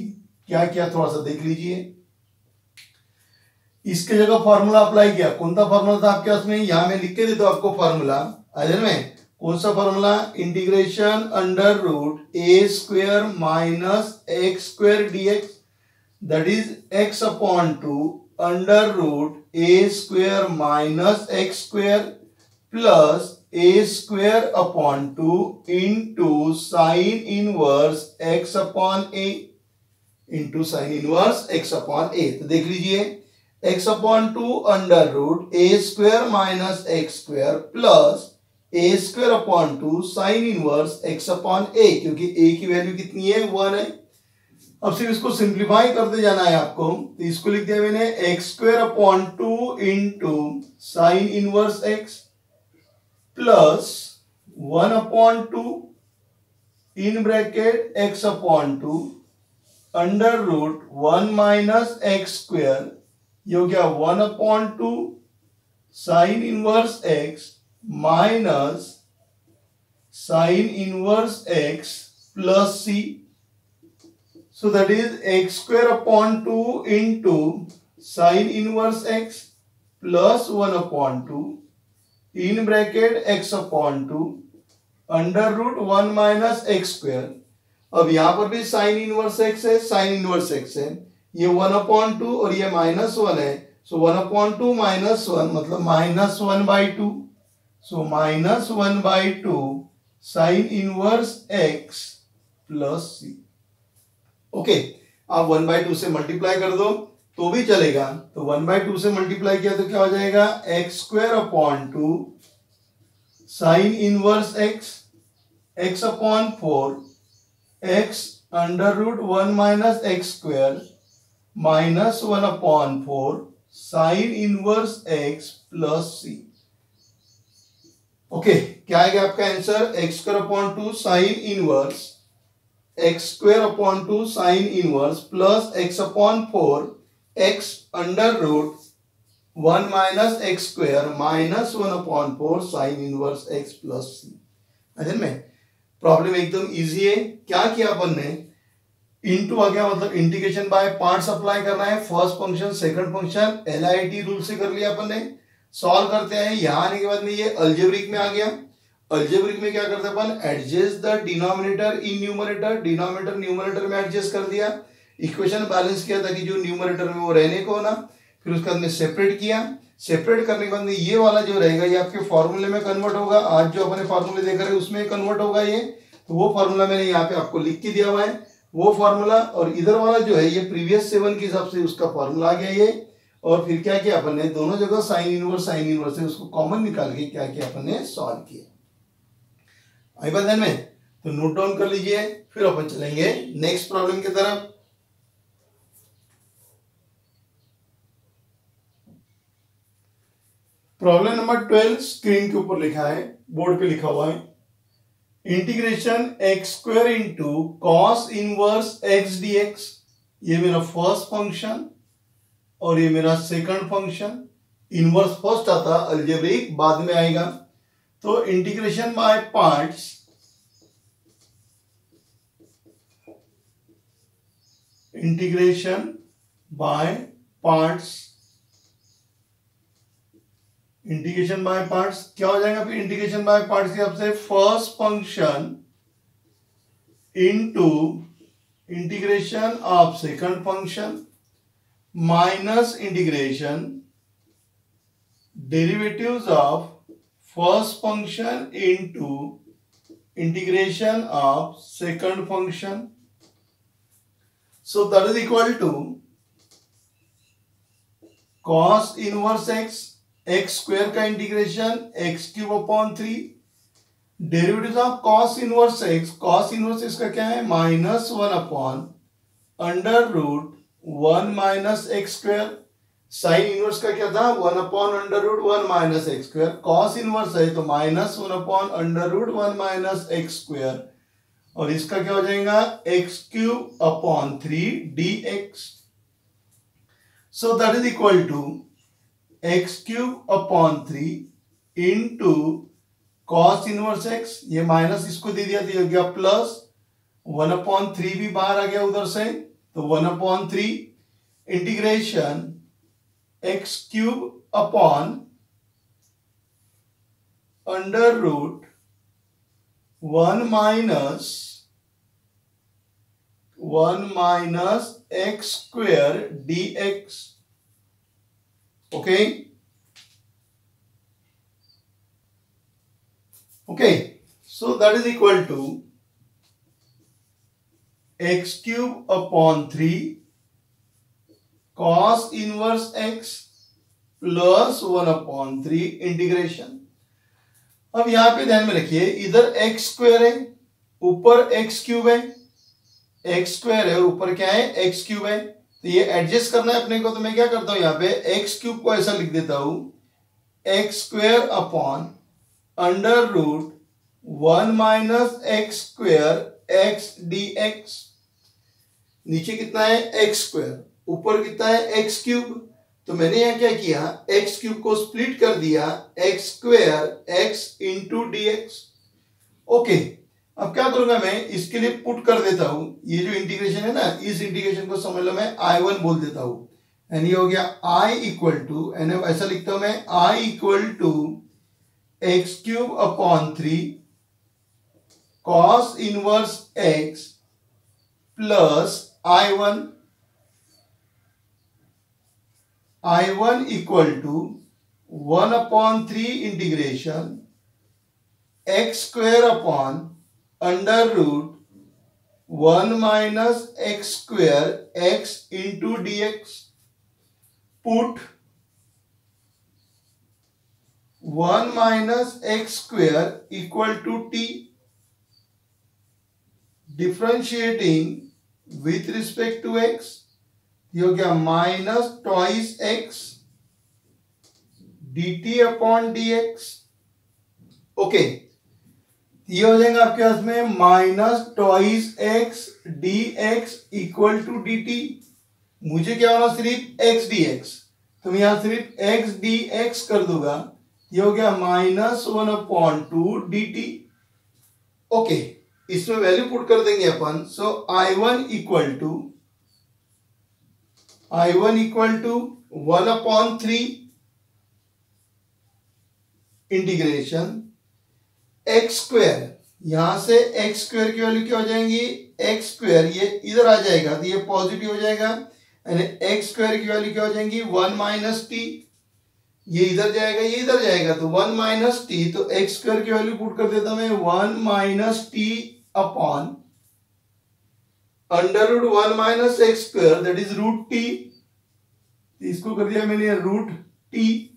[SPEAKER 1] क्या क्या थोड़ा सा देख लीजिए, इसके जगह फॉर्मूला अप्लाई किया, कौन सा फॉर्मूला था आपके पास में, यहां मैं लिख के देता हूं आपको फॉर्मूला अजय में, कौन सा formula, integration under root a square minus x square dx that is x upon 2 under root a square minus x square plus a square upon 2 into sine inverse x upon a, into sine inverse x upon a. तो देख लीजिए x upon 2 under root a square minus x square plus a square upon 2 sine inverse x upon a, क्योंकि a की value कितनी है 1 है। अब सिर्फ इसको सिंप्लीफाई करते जाना है आपको, तो इसको लिख दिया मैंने x square upon 2 into sine inverse x plus 1 upon 2 in bracket x upon 2 under root 1 minus x square, ये हो गया 1/2 sine inverse x minus sine inverse x plus c. So that is x square upon 2 into sin inverse x plus 1/2 in bracket x upon 2 under root 1 minus x square. अब यहां पर भी sin inverse x है, sin inverse x है, ये 1/2 और ये -1 है, सो 1/2 -1 मतलब -1/2, सो -1/2 sin inverse x plus c. Okay, आप 1/2 से मल्टीप्लाई कर दो तो भी चलेगा, तो 1/2 से मल्टीप्लाई किया तो क्या हो जाएगा, x square upon 2 sine inverse x upon 4 x under root 1 minus x square minus 1/4 sine inverse x plus c. Okay, क्या आएगा आपका answer, x square upon 2 sine inverse x square upon 2 sine inverse plus x upon 4 x under root 1 minus x square minus 1/4 sine inverse x plus c. समझ में, problem एकदम easy है. क्या किया अपन ने, इनटू आ गया मतलब इंटीग्रेशन बाय पार्ट्स अप्लाई करना है, first function second function LIT rule से कर लिया अपन ने. सॉल्व करते हैं, यहां आने के बाद में ये अलजेब्रिक में आ गया. अलजेब्रिक में क्या करते हैं अपन, adjust the denominator in numerator, denominator numerator में एडजस्ट कर दिया, इक्वेशन बैलेंस किया ताकि जो न्यूमरेटर में वो रहने को ना, फिर उसके बाद में सेपरेट किया. सेपरेट करने के बाद में ये वाला जो रहेगा ये आपके फॉर्मूले में कन्वर्ट होगा, आज जो अपने फॉर्मूले देख रहे हैं उसमें कन्वर्ट होगा ये, तो वो फॉर्मूला मैंने यहाँ पे आपको लिख के दिया हुआ है वो फॉर्मूला, और इधर वाला जो है ये प्रीवियस 7 के हिसाब से उसका फॉर्मूला आ गया ये. और फिर क्या किया अपन ने, दोनों जगह साइन इनवर्स है उसको कॉमन निकाल के क्या किया अपन ने, सॉल्व किया. आई बात ध्यान में, तो नोट डाउन कर लीजिए, फिर अपन चलेंगे नेक्स्ट प्रॉब्लम की तरफ. प्रॉब्लम नंबर 12 स्क्रीन के ऊपर लिखा है, बोर्ड पे लिखा हुआ है, integration x square into cos inverse x dx. ये मेरा फर्स्ट फंक्शन और ये मेरा सेकंड फंक्शन. इनवर्स फर्स्ट आता, अलजेब्रिक बाद में आएगा. तो integration by parts, integration by parts, integration by parts क्या हो जाएगा फिर, इंटीग्रेशन बाय पार्ट्स के हिसाब से first function into integration of second function minus integration derivatives of first function into integration of second function. So that is equal to cos inverse x square का integration x cube upon 3 derivative of cos inverse x का क्या है, -1 under root 1 minus x square. Sine inverse का क्या था, 1/√1 minus x square. Cos inverse है तो -1/√1 minus x square, और इसका क्या हो जाएगा, x³ 3dx. So that is equal to x³ 3 into cos inverse x, ये माइनस इसको दे दिया तो ये हो गया प्लस 1/3 भी बाहर आ गया उधर से, तो 1/3 integration x³ √1 minus x square dx. Okay okay, so that is equal to x³ 3 cos inverse x plus 1/3 integration. अब यहां पे ध्यान में रखिए, इधर x स्क्वायर है, ऊपर x³ है, x स्क्वायर है और ऊपर क्या है, x³ है, तो ये एडजस्ट करना है अपने को. तो मैं क्या करता हूं, यहाँ पे x³ को ऐसा लिख देता हूं, x² √1 minus x square x dx. नीचे कितना है एक्स स्क्वायर, ऊपर कितना है एक्स क्यूब। तो मैंने यहाँ क्या किया, एक्स क्यूब को स्प्लिट कर दिया, x square x into d x. Okay, अब क्या करूंगा मैं, इसके लिए पुट कर देता हूं, ये जो इंटीग्रेशन है ना, इस इंटीग्रेशन को समझ लो मैं I1 बोल देता हूं। यानी ये हो गया I इक्वल टू, ऐसा लिखता हूं मैं, I equal to x cube upon 3 cos inverse x plus I1 equal to 1/3 integration x square upon under root 1 minus x square x into d x. Put 1 minus x square equal to t, differentiating with respect to x, ये हो गया minus twice x d t upon d x. Okay, ये हो जाएगा आपके पास में minus twice x d x equal to D T. मुझे क्या होना, सिर्फ एक्स डी एक्स, तो मैं यहां सिर्फ एक्स डी एक्स कर दूंगा, ये हो गया -1/2 डी टी। ओके, इसमें वैल्यू पुट कर देंगे अपन। So I1 equal to 1/3 integration x square, यहां से एक्स स्क्वायर की वैल्यू क्या हो जाएंगी, एक्स स्क्वायर ये इधर आ जाएगा तो ये पॉजिटिव हो जाएगा, यानी एक्स स्क्वायर की वैल्यू क्या हो जाएंगी 1 माइनस टी, ये इधर जाएगा ये इधर जाएगा तो 1 माइनस टी, तो एक्स स्क्वायर की वैल्यू पुट कर देता मैं 1 minus t upon under root 1 minus x square that is root t, इसको कर दिया मैंने रूट टी,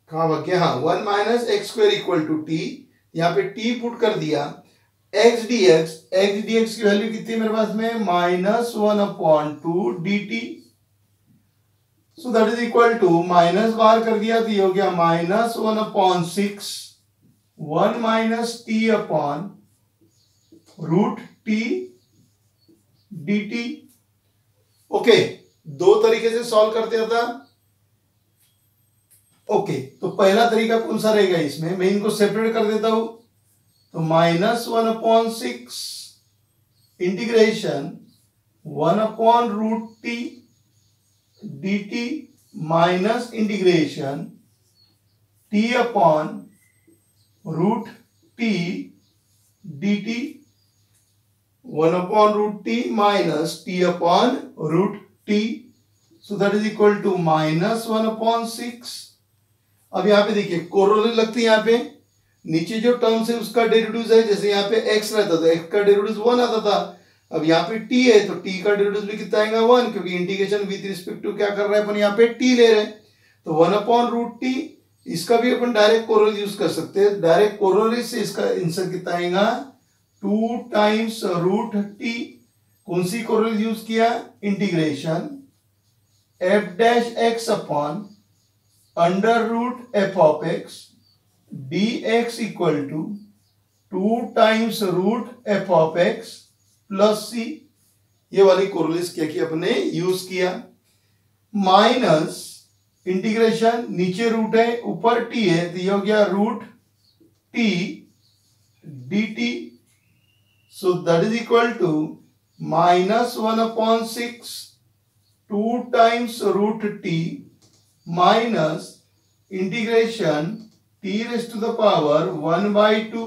[SPEAKER 1] कहां भाग गया, हाँ 1 minus x square equal to t, यहाँ पे टी पुट कर दिया, एक्स डी एक्स की वैल्यू कितनी मेरे पास में -1/2 d t, so that is equal to minus बाहर कर दिया तो ये हो गया -1/6 1 minus t upon root t d t. Okay, दो तरीके से सॉल्व करते था। ओके, तो पहला तरीका कौन सा रहेगा, इसमें मैं इनको सेपरेट कर देता हूं, तो -1/6 integration 1/√t dt minus integration t upon root t dt, 1/√t minus t upon root t, so that is equal to -1/6। अब यहाँ पे देखिए कोरोलरी लगती है, यहाँ पे नीचे जो टर्म्स है उसका डेरिवेटिव है, जैसे यहाँ पे x रहता था, x का डेरिवेटिव 1 आता था, अब यहाँ पे t है तो t का डेरिवेटिव भी कितना आएगा 1, क्योंकि इंटीग्रेशन विद रिस्पेक्ट टू क्या कर रहे हैं अपन, यहाँ पे t ले रहे हैं, तो 1/√t, इसका भी अपन डायरेक्ट कोरोलरी यूज कर सकते हैं। डायरेक्ट कोरोलरी से इसका आंसर कितना आएगा 2 टाइम्स रूट टी, कौन सी कोरोलरी यूज किया, integration f dash x upon under root f of x d x equal to 2 times root f of x plus c, ये वाली कोरोलरीज क्या किया अपने यूज किया, माइनस इंटीग्रेशन नीचे रूट है ऊपर टी है तो ये हो गया root t d t, so that is equal to -1/6 2 times root t minus integration t raised to the power 1/2,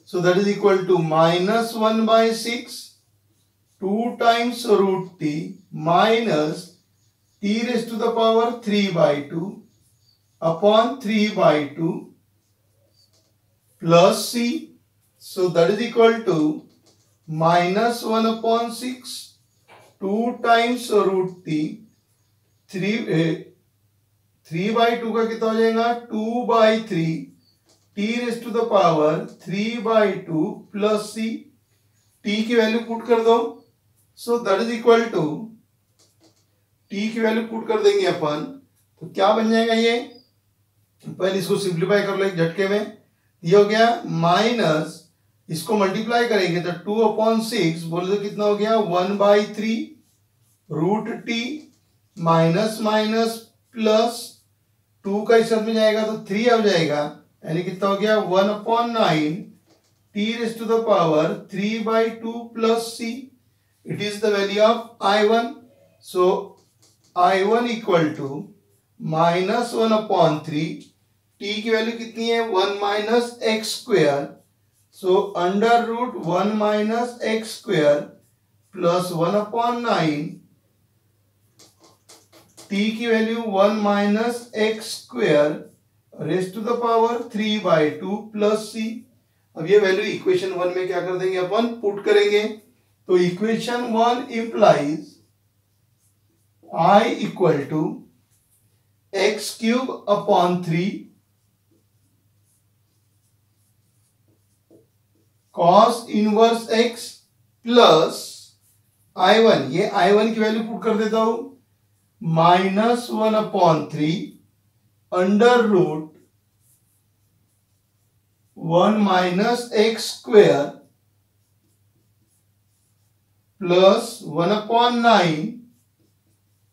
[SPEAKER 1] so that is equal to -1/6 2 times root t minus t raised to the power 3/2 upon 3/2 plus c, so that is equal to -1/6 2 times root t 3/2 का कितना हो जाएगा 2/3 t raise to the power 3/2 plus c, t की value put कर दो, so that is equal to, t की value put कर देंगे अपन तो क्या बन जाएगा, ये पहले इसको सिंप्लीफाई कर लो एक झटके में, ये हो गया इसको मल्टीप्लाई करेंगे तो 2/6 बोले तो कितना हो गया 1/3 root t minus minus plus 2 का इस में जाएगा तो 3 आ जाएगा, यानी कितना हो गया 1/9 t raised to the power 3/2 plus c. It is the value of I1. So I1 equal to minus 1/3. t की वैल्यू कितनी है 1 minus x square. So under root 1 minus x square plus 1/9. t की value 1 minus x square raised to the power 3/2 plus c. अब ये value equation 1 में क्या कर देंगे अपन पुट करेंगे, तो equation 1 implies I equal to x³ cos inverse x plus I1, ये I1 की वैल्यू पुट कर देता हूं -1/3 under root 1 minus x square plus 1/9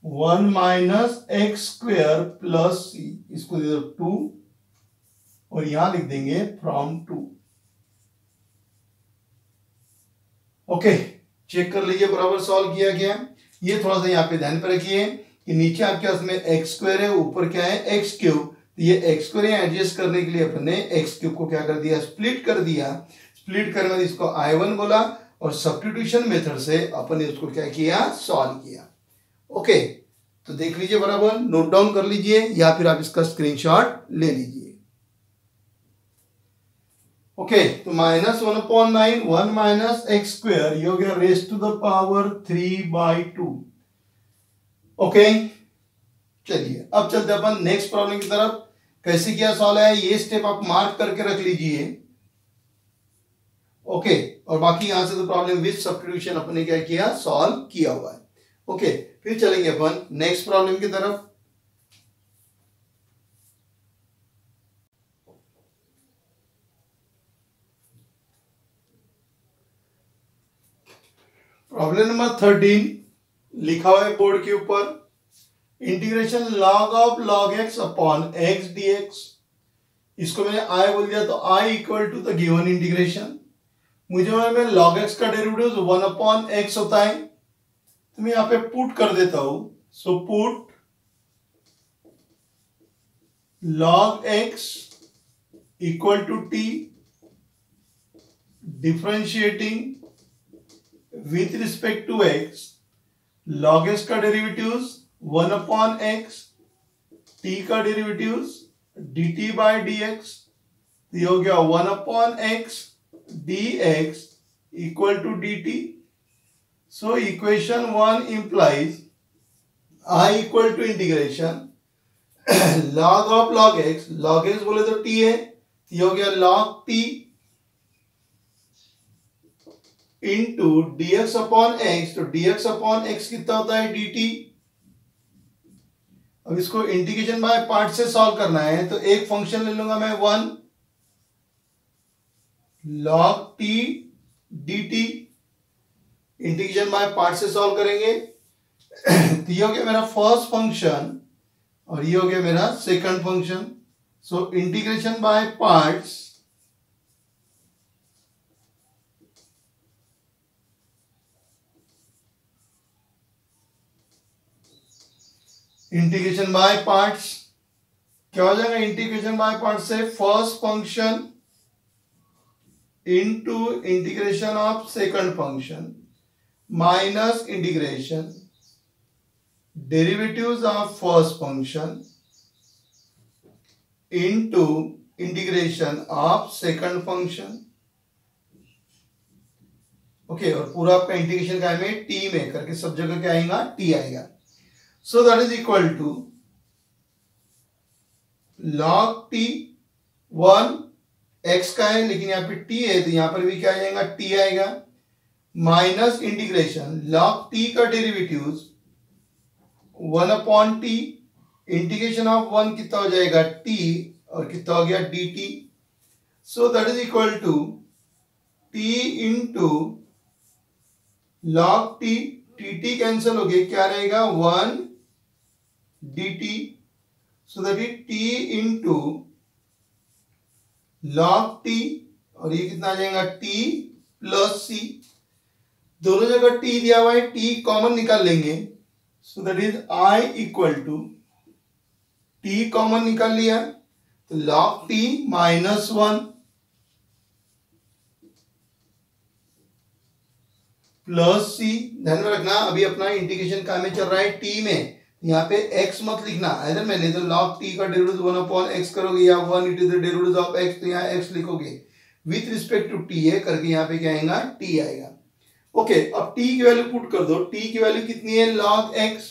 [SPEAKER 1] 1 minus x square plus c. इसको दे दो 2 और यहां लिख देंगे from 2. ओके, चेक कर लीजिए बराबर सॉल्व किया गया। ये थोड़ा सा यहाँ पे ध्यान पे रखिए कि नीचे आपके पास में x स्क्वायर है, ऊपर क्या है x³। ये x को एडजस्ट करने के लिए अपने x³ को क्या कर दिया स्प्लिट कर दिया। स्प्लिट करने में इसको I1 बोला और सब्स्टिट्यूशन मेथड से अपने इसको क्या किया सॉल्व किया। ओके, तो देख लीजिए बराबर, नोट डाउन कर लीजिए या फिर आप इसका स्क्रीनशॉट ले लीजिए। ओके, तो -1/9 1 minus x square ये हो गया raise to the power 3/2। Okay, चलिए अब चलते अपन नेक्स्ट प्रॉब्लम की तरफ। कैसे किया सॉल्व है ये स्टेप आप मार्क करके रख लीजिए। ओके, और बाकी यहां से तो प्रॉब्लम विद सब्स्टिट्यूशन अपने क्या किया सॉल्व किया हुआ है। ओके, फिर चलेंगे अपन नेक्स्ट प्रॉब्लम की तरफ। प्रॉब्लम नंबर 13 लिखा हुआ है बोर्ड के ऊपर, integration log of log x upon x dx। इसको मैंने I बोल दिया तो I equal to the given integration. मुझे में log x का डेरिवेटिव 1/x होता है, तो मैं यहां पे पुट कर देता हूं। So put log x equal to t differentiating with respect to x, log x का डेरिवेटिव्स 1/x, t का डेरिवेटिव्स dt/dx, ये हो गया 1/x dx equal to dt। So equation 1 implies I equal to integration log of log x बोले तो t है, ये हो गया log t into dx upon x, तो dx अपॉन x कितना होता है dt। अब इसको इंटीग्रेशन बाय पार्ट से सॉल्व करना है, तो एक फंक्शन ले लूंगा मैं 1 log t dt, integration by part से सॉल्व करेंगे तो ये हो गया मेरा फर्स्ट फंक्शन और ये हो गया मेरा second function. So integration by parts integration by parts क्या हो जाएगा, इंटीग्रेशन बाय पार्ट्स से first function into integration of second function minus integration derivatives of first function into integration of second function. Okay, और पूरा आपका integration क्या है T में करके सब जगह क्या आएगा टी आएगा। So that is equal to log t 1 x का है लेकिन यहाँ पे t है तो यहाँ पर भी क्या आ जाएगा t आएगा, माइनस इंटीग्रेशन log t का डेरिवेटिव्स 1/t, इंटीग्रेशन ऑफ 1 कितना हो जाएगा t और कितना हो गया dt। So that is equal to t into log t, t t cancel हो गया, क्या रहेगा 1 dt, so that is t into log t, और ये कितना आ जाएगा t प्लस सी, दोनों जगह t दिया हुआ है, t कॉमन निकाल लेंगे, so that is I equal to t common निकाल लिया तो log t minus 1 plus c. ध्यान में रखना अभी अपना इंटीग्रेशन काम में चल रहा है t में, यहाँ पे x मत लिखना, इधर मैं नहीं तो log t का डेरिवेटिव 1 अपॉन x करोगे या 1 it is the derivative of x, तो यहाँ x लिखोगे विथ रिस्पेक्ट टू t है करके, यहाँ पे क्या आएगा t आएगा। ओके अब t की वैल्यू पुट कर दो, t की वैल्यू कितनी है log x,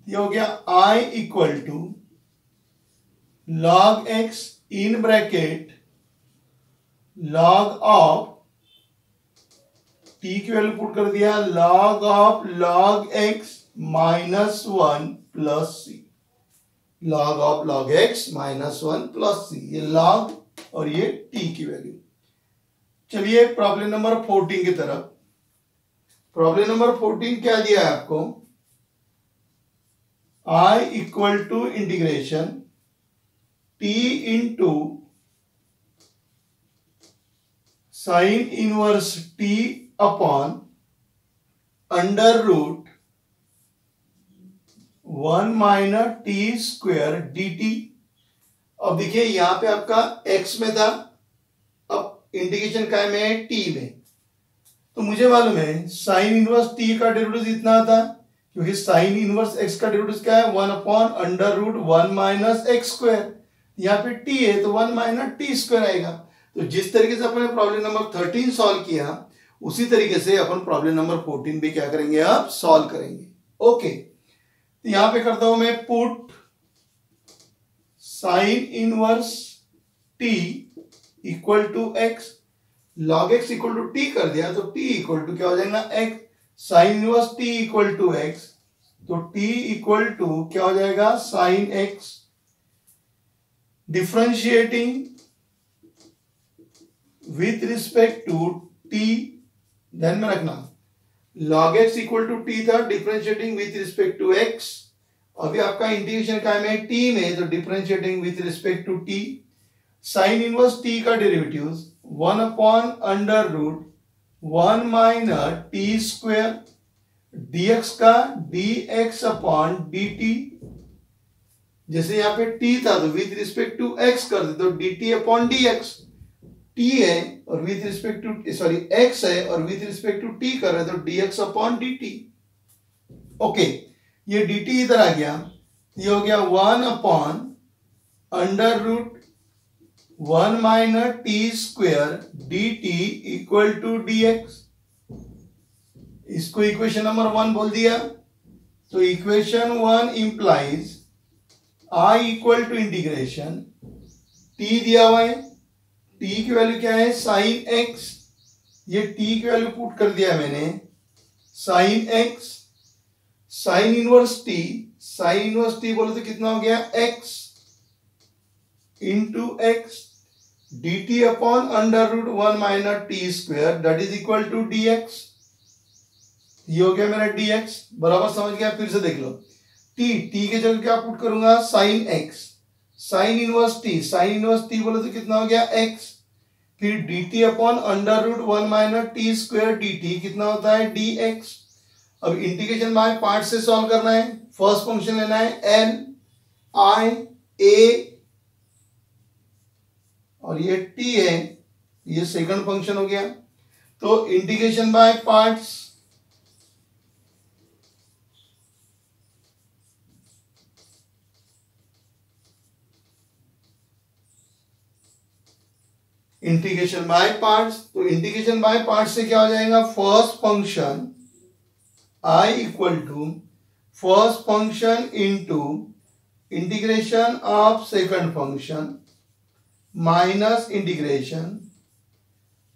[SPEAKER 1] ये हो गया I equal to log x in bracket log of t की वैल्यू पुट कर दिया log of log x minus 1 plus c, log of log x minus 1 plus c, ये log और ये t की वैल्यू। चलिए प्रॉब्लम नंबर 14 की तरफ। प्रॉब्लम नंबर 14 क्या दिया है आपको, I equal to integration t into sine inverse t upon under root 1 minus t square dt। अब देखिए यहां पे आपका x में था, अब इंटीग्रेशन का है t में, तो मुझे मालूम है साइन इनवर्स t का डेरिवेटिव इतना था, क्योंकि साइन इनवर्स x का डेरिवेटिव क्या है 1 upon under root 1 minus x square, यहाँ पे t है तो 1 माइनस टी स्क्वायर आएगा। तो जिस तरीके से अपने प्रॉब्लम नंबर 13 सॉल्व किया उसी तरीके से अपन प्रॉब्लम नंबर 14 भी क्या करेंगे, अब सॉल्व करेंगे। ओके तो यहां पे करता हूं मैं put sine inverse t equal to x, log x equal to t कर दिया तो t इक्वल टू क्या हो जाएगा x, sine inverse t equal to x, तो t इक्वल टू क्या हो जाएगा sine x, differentiating with respect to t, ध्यान में रखना log x equal to t था, differentiating with respect to x, अभी आपका इंटीग्रेशन का है t में, तो differentiating with respect to t, sine inverse t का derivative 1 upon under root 1 minus t square, dx का dx अपॉन dt, जैसे यहाँ पे t था तो विथ रिस्पेक्ट टू x कर दे तो dt अपॉन dx, t है और with respect to sorry x है और विथ रिस्पेक्ट टू t कर रहे तो dx अपॉन dt। ओके ये dt इधर आ गया, ये हो गया 1 upon under root 1 minus t square dt equal to dx, इसको इक्वेशन नंबर 1 बोल दिया। तो equation 1 implies I equal to integration t दिया हुआ है, t की वैल्यू क्या है साइन x, ये t की वैल्यू पुट कर दिया मैंने sine x, sine inverse t, sine inverse t बोले तो कितना हो गया x into x dt upon under root 1 minus t square that is equal to dx, ये हो गया मेरा dx, बराबर समझ गया। फिर से देख लो t के जगह क्या पुट करूंगा sine x, sine inverse t, sine inverse t बोले तो कितना हो गया x, फिर dt upon under root 1 minus t square dt कितना होता है dx। अब इंटीग्रेशन बाय पार्ट से सॉल्व करना है, फर्स्ट फंक्शन लेना है n i a और ये t है, ये सेकंड फंक्शन हो गया। तो integration by parts, integration by parts, तो इंटीग्रेशन बाय पार्ट्स से क्या हो जाएगा first function I equal to first function into integration of second function minus integration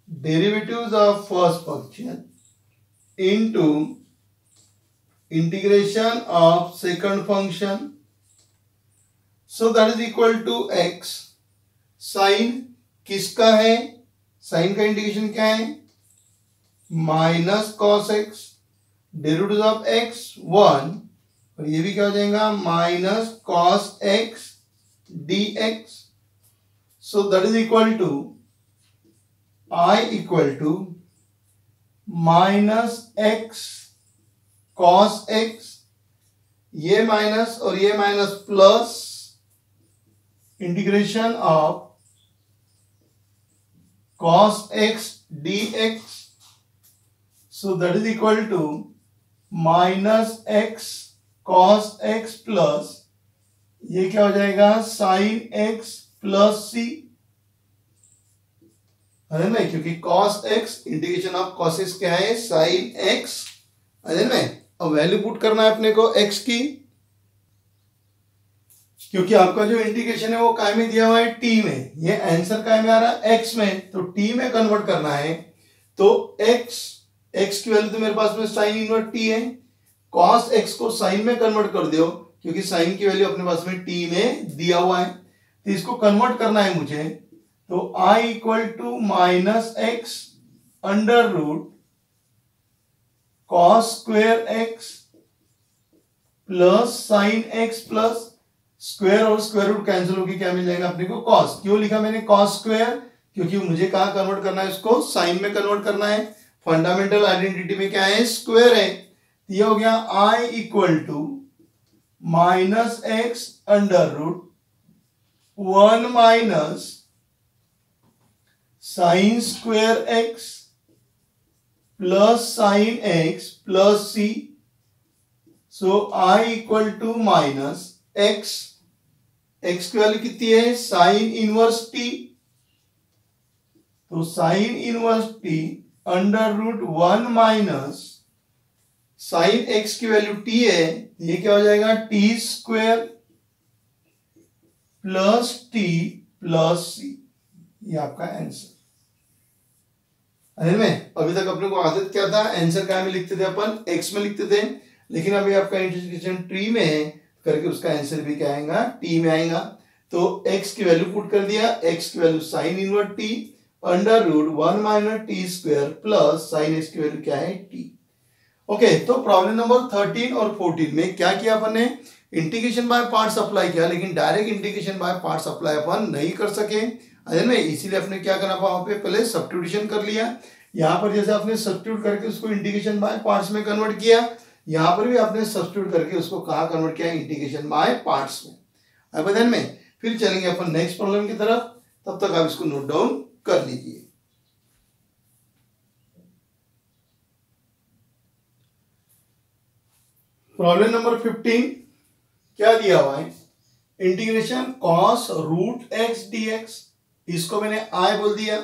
[SPEAKER 1] derivatives of first function into integration of second function, so that is equal to x, sine किसका है, sine का integration क्या है minus cos x, derivative of x 1, और ये भी क्या हो जाएगा minus cos x d x. So that is equal to I equal to minus x cos x, ये माइनस और ये minus plus integration of cos x d x. So that is equal to minus x cos x plus ये क्या हो जाएगा sign x plus सी, है ना, क्योंकि cos x integration of cos x क्या है साइन एक्स, है ना. अब वैल्यू पुट करना है अपने को एक्स की, क्योंकि आपका जो इंटीग्रेशन है वो काय में दिया हुआ है टी में, ये आंसर काय में आ रहा है एक्स में, तो टी में कन्वर्ट करना है. तो एक्स की वैल्यू तो मेरे पास में साइन इनवर्स टी है, कॉस एक्स को साइन में कन्वर्ट कर दो क्योंकि साइन की वैल्यू अपने पास में टी में दिया हुआ है, तो इसको कन्वर्ट करना है मुझे. तो i equal to minus x under root cos square x plus sine x plus square और स्क्वायर रूट कैंसिल होकर क्या मिल जाएगा अपने को कॉस. क्यों लिखा मैंने कॉस स्क्वायर, क्योंकि मुझे कहां कन्वर्ट करना है उसको साइन में कन्वर्ट करना है. फंडामेंटल आइडेंटिटी में क्या है स्क्वायर है. ये हो गया i equal to minus x under root 1 minus sine square x plus sine x plus c. So i equal to minus x, x की वैल्यू कितनी है साइन इनवर्स टी, तो sine inverse t under root 1 minus sine x की value t है, ये क्या हो जाएगा t square plus t plus c. ये आपका आंसर है. में अभी तक अपने को आदत क्या था आंसर क्या में लिखते थे अपन एक्स में लिखते थे, लेकिन अभी आपका इंटीग्रेशन ट्री में है करके उसका आंसर भी क्या आएगा टी में आएगा. तो एक्स की वैल्यू पुट कर दिया, एक्स की value sine inverse t under root 1 minus t square plus sine x की वैल्यू क्या है टी. ओके, तो प्रॉब्लम नंबर 13 और 14 में क्या किया अपन ने इंटीग्रेशन बाय पार्ट्स अप्लाई किया, लेकिन direct integration by parts apply अपन नहीं कर सके, इसीलिए आपने क्या करना वहां पे पहले सब्स्टिट्यूशन कर लिया. यहाँ पर जैसे आपने सब्स्टिट्यूट करके उसको इंटीग्रेशन बाय पार्ट्स में कन्वर्ट किया, यहाँ पर भी आपने सब्स्टिट्यूट करके उसको कहाँ कन्वर्ट किया इंटीग्रेशन बाय पार्ट्स में. अब ध्यान में फिर चलेंगे अपन नेक्स्ट प्रॉब्लम की तरफ, तब तक आप इसको नोट डाउन कर लीजिए. प्रॉब्लम नंबर 15 क्या दिया हुआ है integration cos root x dx, इसको मैंने आई बोल दिया,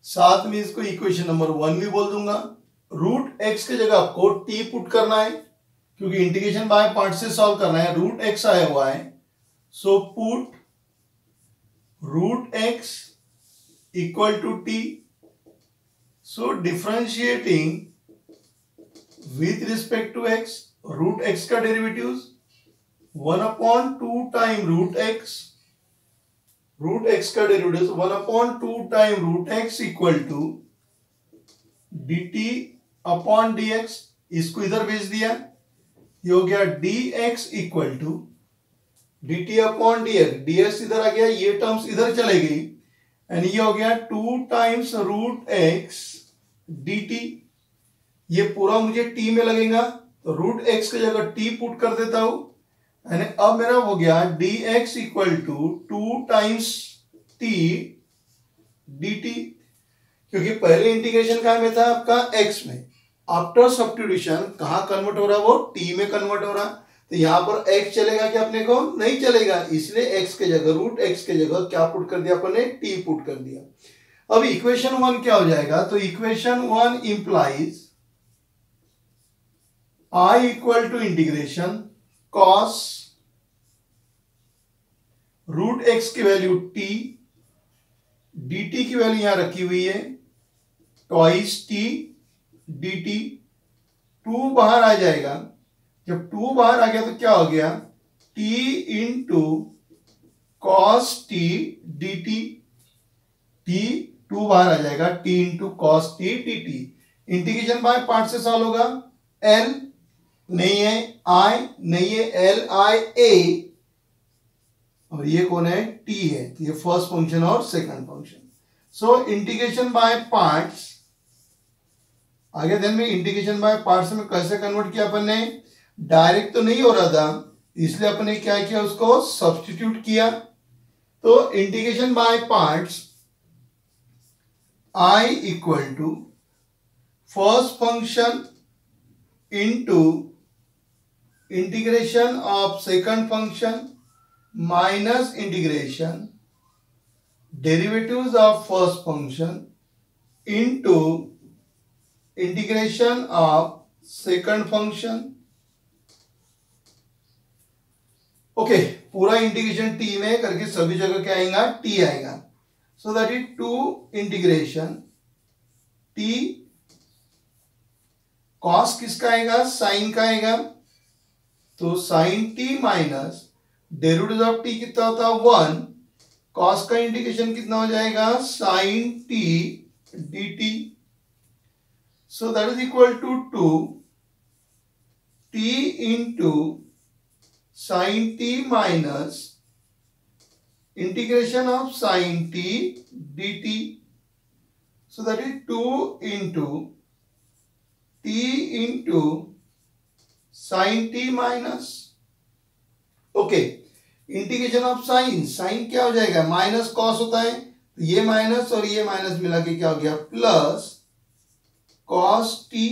[SPEAKER 1] साथ में इसको इक्वेशन नंबर 1 भी बोल दूंगा. रूट एक्स की जगह आपको टी पुट करना है क्योंकि इंटीग्रेशन बाय पार्ट से सॉल्व करना है. रूट एक्स आया हुआ है, so put root x equal to t. So differentiating with respect to x, root x का derivatives 1/2 time root x, root x का derivative 1/2 time root x equal to dt upon dx. इसको इधर भेज दिया, ये हो गया dx equal to dt upon dx, dx इधर आ गया, ये टर्म्स इधर चले गई, एंड ये हो गया 2 टाइम्स रूट एक्स dt. ये पूरा मुझे t में लगेगा, तो रूट एक्स की जगह t पुट कर देता हूं, यानी अब मेरा हो गया dx equal to 2 times t dt. क्योंकि पहले इंटीग्रेशन कहां में था आपका x में, आफ्टर सब्स्टिट्यूशन कहां कन्वर्ट हो रहा है वो t में कन्वर्ट हो रहा, तो यहां पर x चलेगा क्या अपने को नहीं चलेगा, इसलिए x के जगह रूट एक्स के जगह क्या पुट कर दिया अपन ने t पुट कर दिया. अब इक्वेशन 1 क्या हो जाएगा, तो equation 1 implies I equal to integration cos root x की वैल्यू t, dt की वैल्यू यहां रखी हुई है ट्वाइस t dt. 2 बाहर आ जाएगा, जब 2 बाहर आ गया तो क्या हो गया t into cos t dt. t 2 बाहर आ जाएगा, t into cos t dt. Integration by part से सॉल्व होगा। एल नहीं है, आई नहीं है, एल आई ए, और ये कौन है, टी है। तो ये फर्स्ट फंक्शन और second function. So integration by parts आगे ध्यान में, इंटीग्रेशन बाय पार्ट्स में कैसे कन्वर्ट किया अपन ने, डायरेक्ट तो नहीं हो रहा था, इसलिए अपन ने क्या किया, उसको सब्स्टिट्यूट किया। तो integration by parts I equal to first function into integration of second function minus integration derivatives of first function into integration of second function. Okay, पूरा इंटीग्रेशन टी में करके सभी जगह क्या आएगा, टी आएगा। So that is two integration t, cos किसका आएगा, साइन का आएगा। तो sine t minus derivative of t कितना होता है, 1, कॉस का इंटीग्रेशन कितना हो जाएगा, sine t d t. So that is equal to 2 t into sine t minus integration of sine t d t. So that is 2 into t into sine t minus, okay, integration of sine, sine क्या हो जाएगा, minus cos होता है, तो ये minus और ये minus मिला के क्या हो गया, plus cos t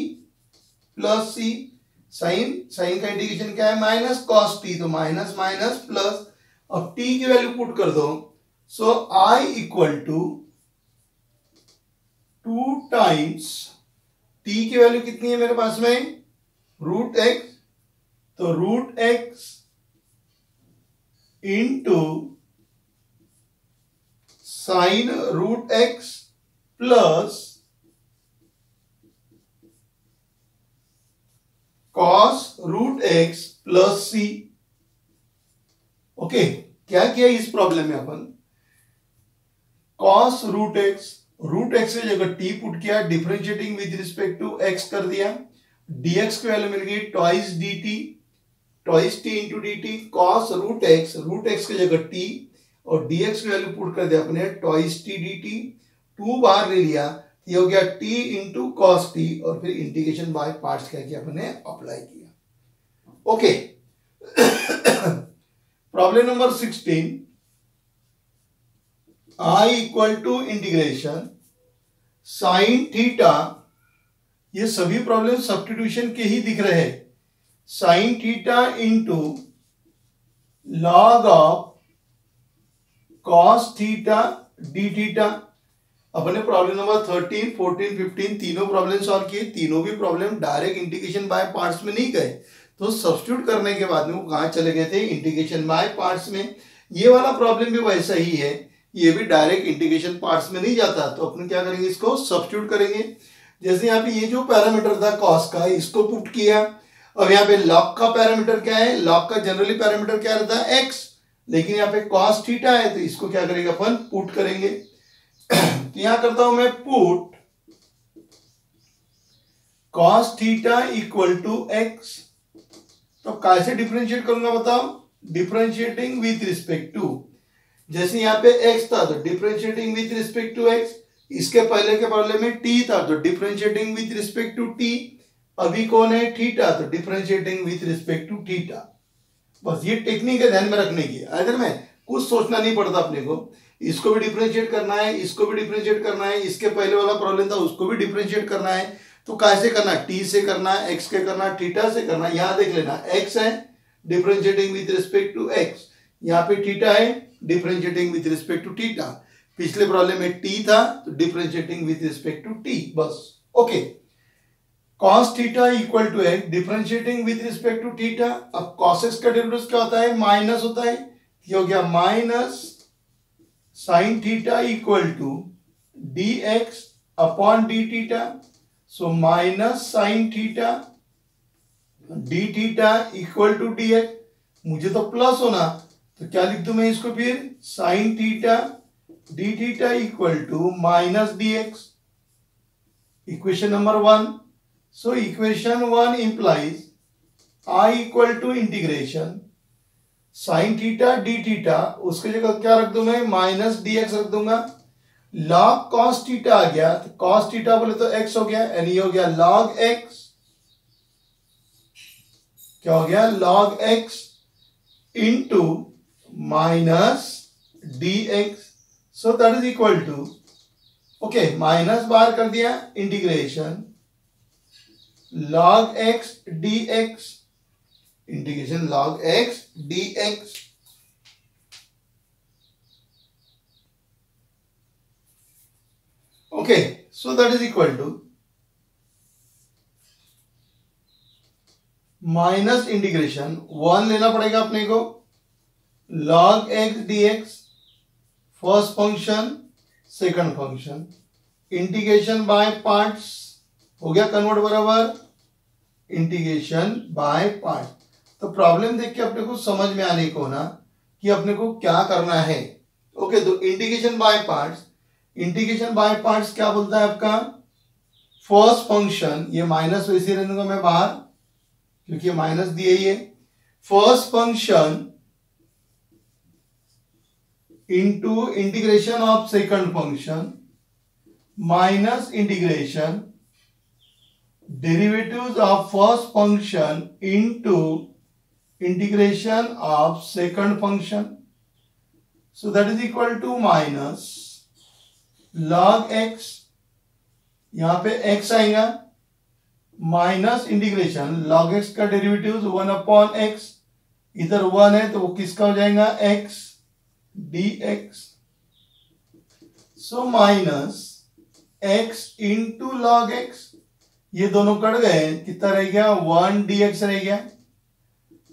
[SPEAKER 1] plus c. Sine, sine का इंटीग्रेशन क्या है, माइनस कॉस टी, तो माइनस माइनस प्लस, अब टी की वैल्यू पुट कर दो। So I equal to 2 times t की वैल्यू कितनी है मेरे पास में, रूट एक्स, तो root x into sine root x plus cos root x plus c. Okay, क्या किया इस प्रॉब्लम में अपन, कॉस रूट एक्स की जगह टी पुट किया, differentiating with respect to x कर दिया, dx की वैल्यू मिल गई twice dt, twice t into d t, cos root x की जगह t, और dx की वैल्यू पुट कर दिया अपने ट्वाइस टी डी टी, 2 बार ले लिया, ये हो गया t इंटू कॉस टी, और फिर इंटीग्रेशन बाय पार्ट्स क्या किया अपने, अप्लाई किया। Okay, problem number 16, i equal to integration sine theta, ये सभी प्रॉब्लम सब्स्टिट्यूशन के ही दिख रहे हैं, sine theta into log of cos theta d theta. अपने प्रॉब्लम नंबर 13, 14, 15 तीनों प्रॉब्लम सॉल्व किए, तीनों भी problem direct integration by parts में नहीं गए, तो सब्स्टिट्यूट करने के बाद में वो कहां चले गए थे, इंटीग्रेशन बाय पार्ट्स में। ये वाला प्रॉब्लम भी वैसा ही है, ये भी डायरेक्ट इंटीग्रेशन पार्ट्स में नहीं जाता, तो अपन क्या करेंगे, इसको सब्स्टिट्यूट करेंगे। जैसे यहाँ पे ये जो पैरामीटर था कॉस का, इसको पुट किया, और यहाँ पे लॉग का पैरामीटर क्या है, लॉग का जनरली पैरामीटर क्या रहता है, एक्स, लेकिन यहाँ पे कॉस थीटा है, तो इसको क्या करेंगे अपन, पुट करेंगे। तो यहां करता हूं मैं put cos theta equal to x, तो कैसे डिफरेंशिएट करूंगा बताओ, डिफरेंशिएटिंग विथ रिस्पेक्ट टू, जैसे यहाँ पे x था तो differentiating with respect to x, इसके पहले के प्रॉब्लम में t था तो differentiating with respect to t, अभी कौन है, थीटा, तो differentiating with respect to theta. बस ये टेक्निक है ध्यान में रखने की, अगर मैं कुछ सोचना नहीं पड़ता अपने को, इसको भी डिफरेंशिएट करना है, इसको भी डिफरेंशिएट करना है, इसके पहले वाला प्रॉब्लम था उसको भी डिफरेंशिएट करना है, तो कैसे करना है, t से करना है, x के करना है, थीटा से करना है। यहां देख लेना x है differentiating with respect to x, यहाँ पे थीटा है differentiating with respect to theta, पिछले प्रॉब्लम में t था तो differentiating with respect to t, बस। Okay, cos theta equal to x differentiating with respect to theta. अब cos x का डेरिवेटिव क्या होता है, माइनस होता है, ये हो गया minus sine theta equal to dx upon d theta, so minus sine theta d theta equal to dx, मुझे तो प्लस होना, तो क्या लिख दूं मैं इसको, फिर sine theta d theta equal to minus d x, equation number 1. So equation 1 implies I equal to integration sine theta d theta, उसके जगह क्या रख दूंगा, माइनस डी एक्स रख दूंगा. लॉग कॉस थीटा आ गया, तो कॉस थीटा बोले तो एक्स हो गया, यानी ये हो गया लॉग एक्स. क्या हो गया, log x into minus d x. So that is equal to, okay, minus बाहर कर दिया, integration log x dx, integration log x dx. Okay, so that is equal to minus integration 1 लेना पड़ेगा अपने को, log x dx, first function second function, integration by parts हो गया convert बराबर इंटीग्रेशन बाय पार्ट. तो प्रॉब्लम देख के अपने को समझ में आने को ना कि अपने को क्या करना है. ओके, तो integration by parts, integration by parts क्या बोलता है आपका, फर्स्ट फंक्शन, ये माइनस वैसे रहने दूंगा मैं बाहर क्योंकि माइनस दिए ही है, first function into integration of second function minus integration derivatives of first function into integration of second function. So that is equal to minus log x, यहां पे x आएगा, माइनस इंटीग्रेशन log x का derivative 1 upon x, इधर 1 है तो वो किसका हो जाएगा, x dx. So minus x into log x, ये दोनों कट गए, कितना रह गया, 1 dx रह गया.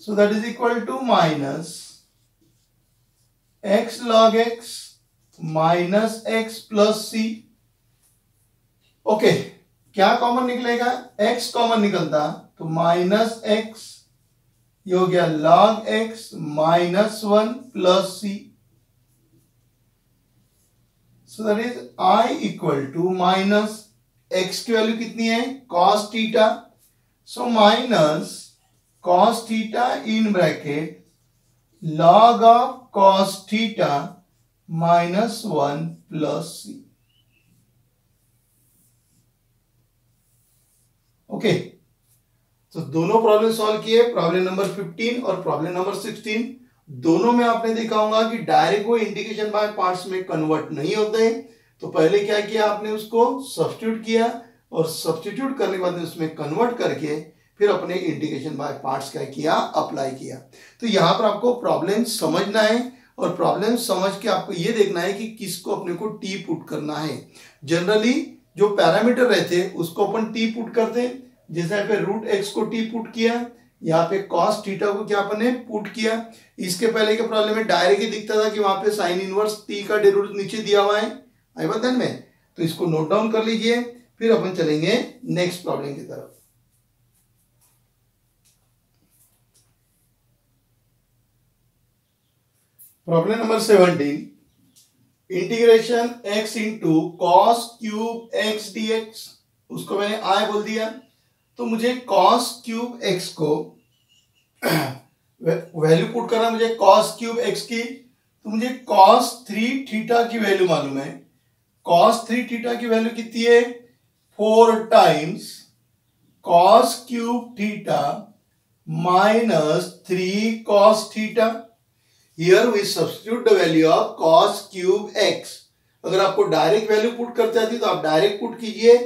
[SPEAKER 1] So that is equal to minus x log x minus x plus c. Okay, क्या कॉमन निकलेगा, x कॉमन निकलता तो माइनस x, ये हो गया log x minus 1 plus c. So that is I equal to minus x की value कितनी है, cos theta. So minus cos theta in bracket log of cos theta minus 1 plus c. Okay, तो दोनों problem solve किए, problem number 15 और problem number 16. दोनों में आपने देखा होगा कि डायरेक्ट वो इंटीग्रेशन बाय पार्ट्स में कन्वर्ट नहीं होते. तो पहले क्या किया आपने, उसको सब्स्टिट्यूट किया और सब्स्टिट्यूट करने के बाद उसमें कन्वर्ट करके फिर अपने इंटीग्रेशन बाय पार्ट्स क्या किया, अप्लाई किया. तो यहां पर आपको प्रॉब्लम समझना है और प्रॉब्लम समझ के आपको ये देखना है कि किसको अपने को टी पुट करना है. जनरली जो पैरामीटर रहते हैं उसको अपन टी पुट करते हैं, जैसे यहाँ पे रूट एक्स को टी पुट किया, यहाँ पे कॉस थीटा को क्या अपने पुट किया. इसके पहले के प्रॉब्लम में डायरेक्ट ही दिखता था कि वहां पे साइन इनवर्स टी का डेरिवेटिव नीचे दिया हुआ है, आई बात ध्यान में. तो इसको नोट डाउन कर लीजिए, फिर अपन चलेंगे नेक्स्ट प्रॉब्लम की तरफ. Problem number 17, integration x into cos cube x dx, उसको मैंने i बोल दिया. तो मुझे कॉस क्यूब x को वैल्यू पुट करना, मुझे कॉस क्यूब x की, तो मुझे कॉस 3 थीटा की वैल्यू मालूम है. कॉस 3 थीटा की वैल्यू कितनी है, 4 times cos cube theta minus 3 cos theta. Here we substitute the value of cos cube x. अगर आपको डायरेक्ट वैल्यू पुट करते आती तो आप डायरेक्ट पुट कीजिए,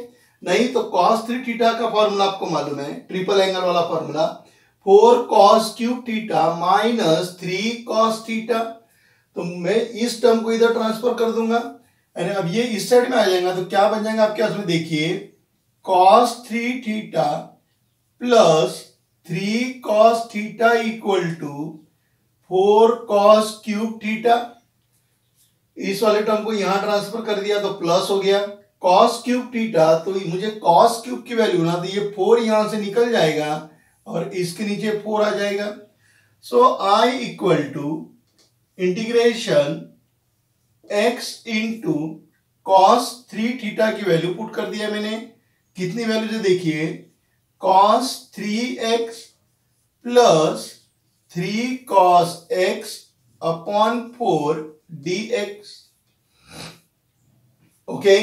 [SPEAKER 1] नहीं तो कॉस 3 थीटा का फॉर्मूला आपको मालूम है, ट्रिपल एंगल वाला formula, 4 cos cube theta minus 3 cos theta. तो मैं इस टर्म को इधर ट्रांसफर कर दूंगा, अब ये इस साइड में आ जाएगा तो क्या बन जाएगा आपके पास में, देखिए cos 3 theta plus 3 cos theta equal to 4 cos cube theta. इस वाले टर्म को यहां ट्रांसफर कर दिया तो प्लस हो गया cos क्यूब थीटा. तो मुझे cos क्यूब की वैल्यू ना, तो ये 4 यहां से निकल जाएगा और इसके नीचे 4 आ जाएगा. So I equal to integration x into cos 3 theta की वैल्यू पुट कर दिया मैंने, कितनी वैल्यू है देखिए, cos 3x plus 3 cos x upon 4 dx। Okay,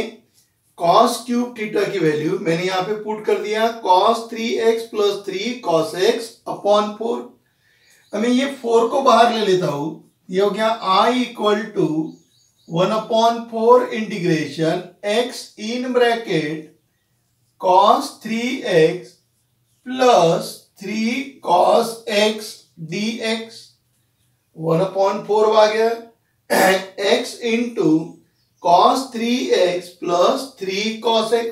[SPEAKER 1] cos cube theta की वैल्यू मैंने यहां पे पुट कर दिया, cos 3x plus 3 cos x upon 4। अब मैं ये 4 को बाहर ले लेता हूं, ये हो गया I equal to 1/4 integration x in bracket cos 3x plus 3 cos x dx। 1/4 आ गया, x into cos 3x plus 3 cos x,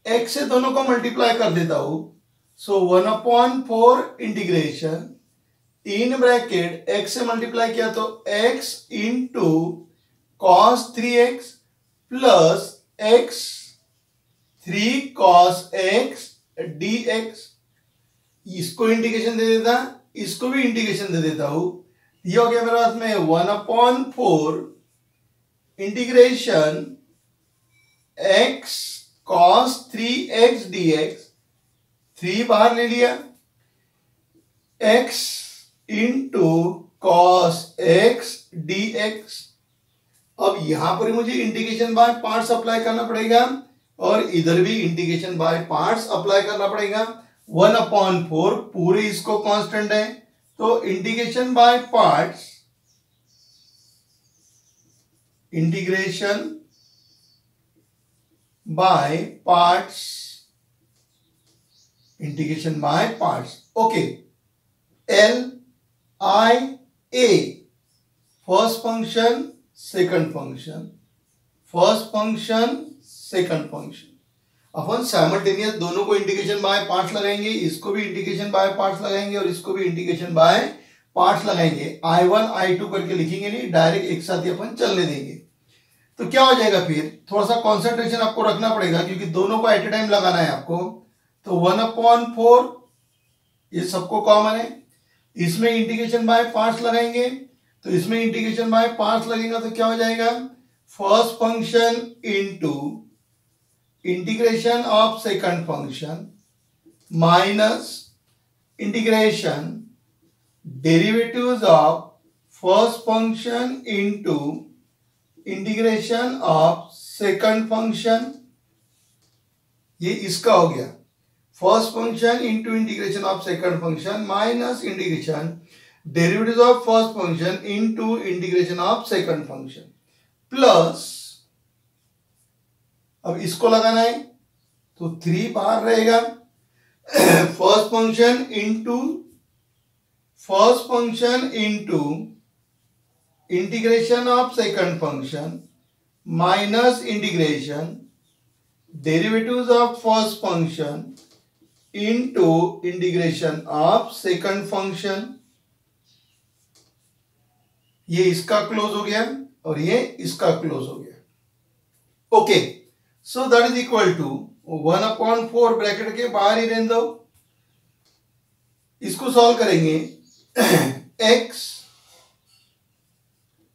[SPEAKER 1] x से दोनों को मल्टीप्लाई कर देता हूं, सो 1/4 इंटीग्रेशन इन ब्रैकेट x से मल्टीप्लाई किया तो x into cos 3x plus x 3 cos x dx। इसको इंटीग्रेशन दे देता, इसको भी इंटीग्रेशन दे देता हूं, ये हो गया मेरे पास में 1/4 integration x cos 3x dx, 3 बाहर ले लिया, x into cos x dx। अब यहां पर मुझे इंटीग्रेशन बाय पार्ट्स अप्लाई करना पड़ेगा और इधर भी इंटीग्रेशन बाय पार्ट्स अप्लाई करना पड़ेगा। 1/4 पूरे इसको कांस्टेंट है, तो integration by parts, integration by parts, integration by parts. Okay, L I A, first function second function, first function second function. Upon simultaneous दोनों को इंटीग्रेशन बाय पार्ट्स लगाएंगे, इसको भी इंटीग्रेशन बाय पार्ट्स लगाएंगे और इसको भी इंटीग्रेशन बाय पार्ट्स लगाएंगे। I1 I2 करके लिखेंगे नहीं, डायरेक्ट एक साथ ही अपन चलने देंगे। तो क्या हो जाएगा, फिर थोड़ा सा कंसंट्रेशन आपको रखना पड़ेगा क्योंकि दोनों को एट ए टाइम लगाना है आपको। तो 1/4 ये सबको कॉमन है, इसमें इंटीग्रेशन बाय पार्ट्स लगाएंगे, तो इसमें इंटीग्रेशन बाय पार्ट्स लगेगा तो क्या हो जाएगा, first function into integration of second function minus integration derivatives of first function into integration of second function. ये इसका हो गया, first function into integration of second function minus integration derivatives of first function into integration of second function plus, अब इसको लगाना है तो 3 बाहर रहेगा, first function into integration of second function minus integration derivatives of first function into integration of second function. ये इसका close हो गया और ये इसका क्लोज हो गया। Okay, so that is equal to 1/4 bracket के बाहर ही रहने दो, इसको सॉल्व करेंगे x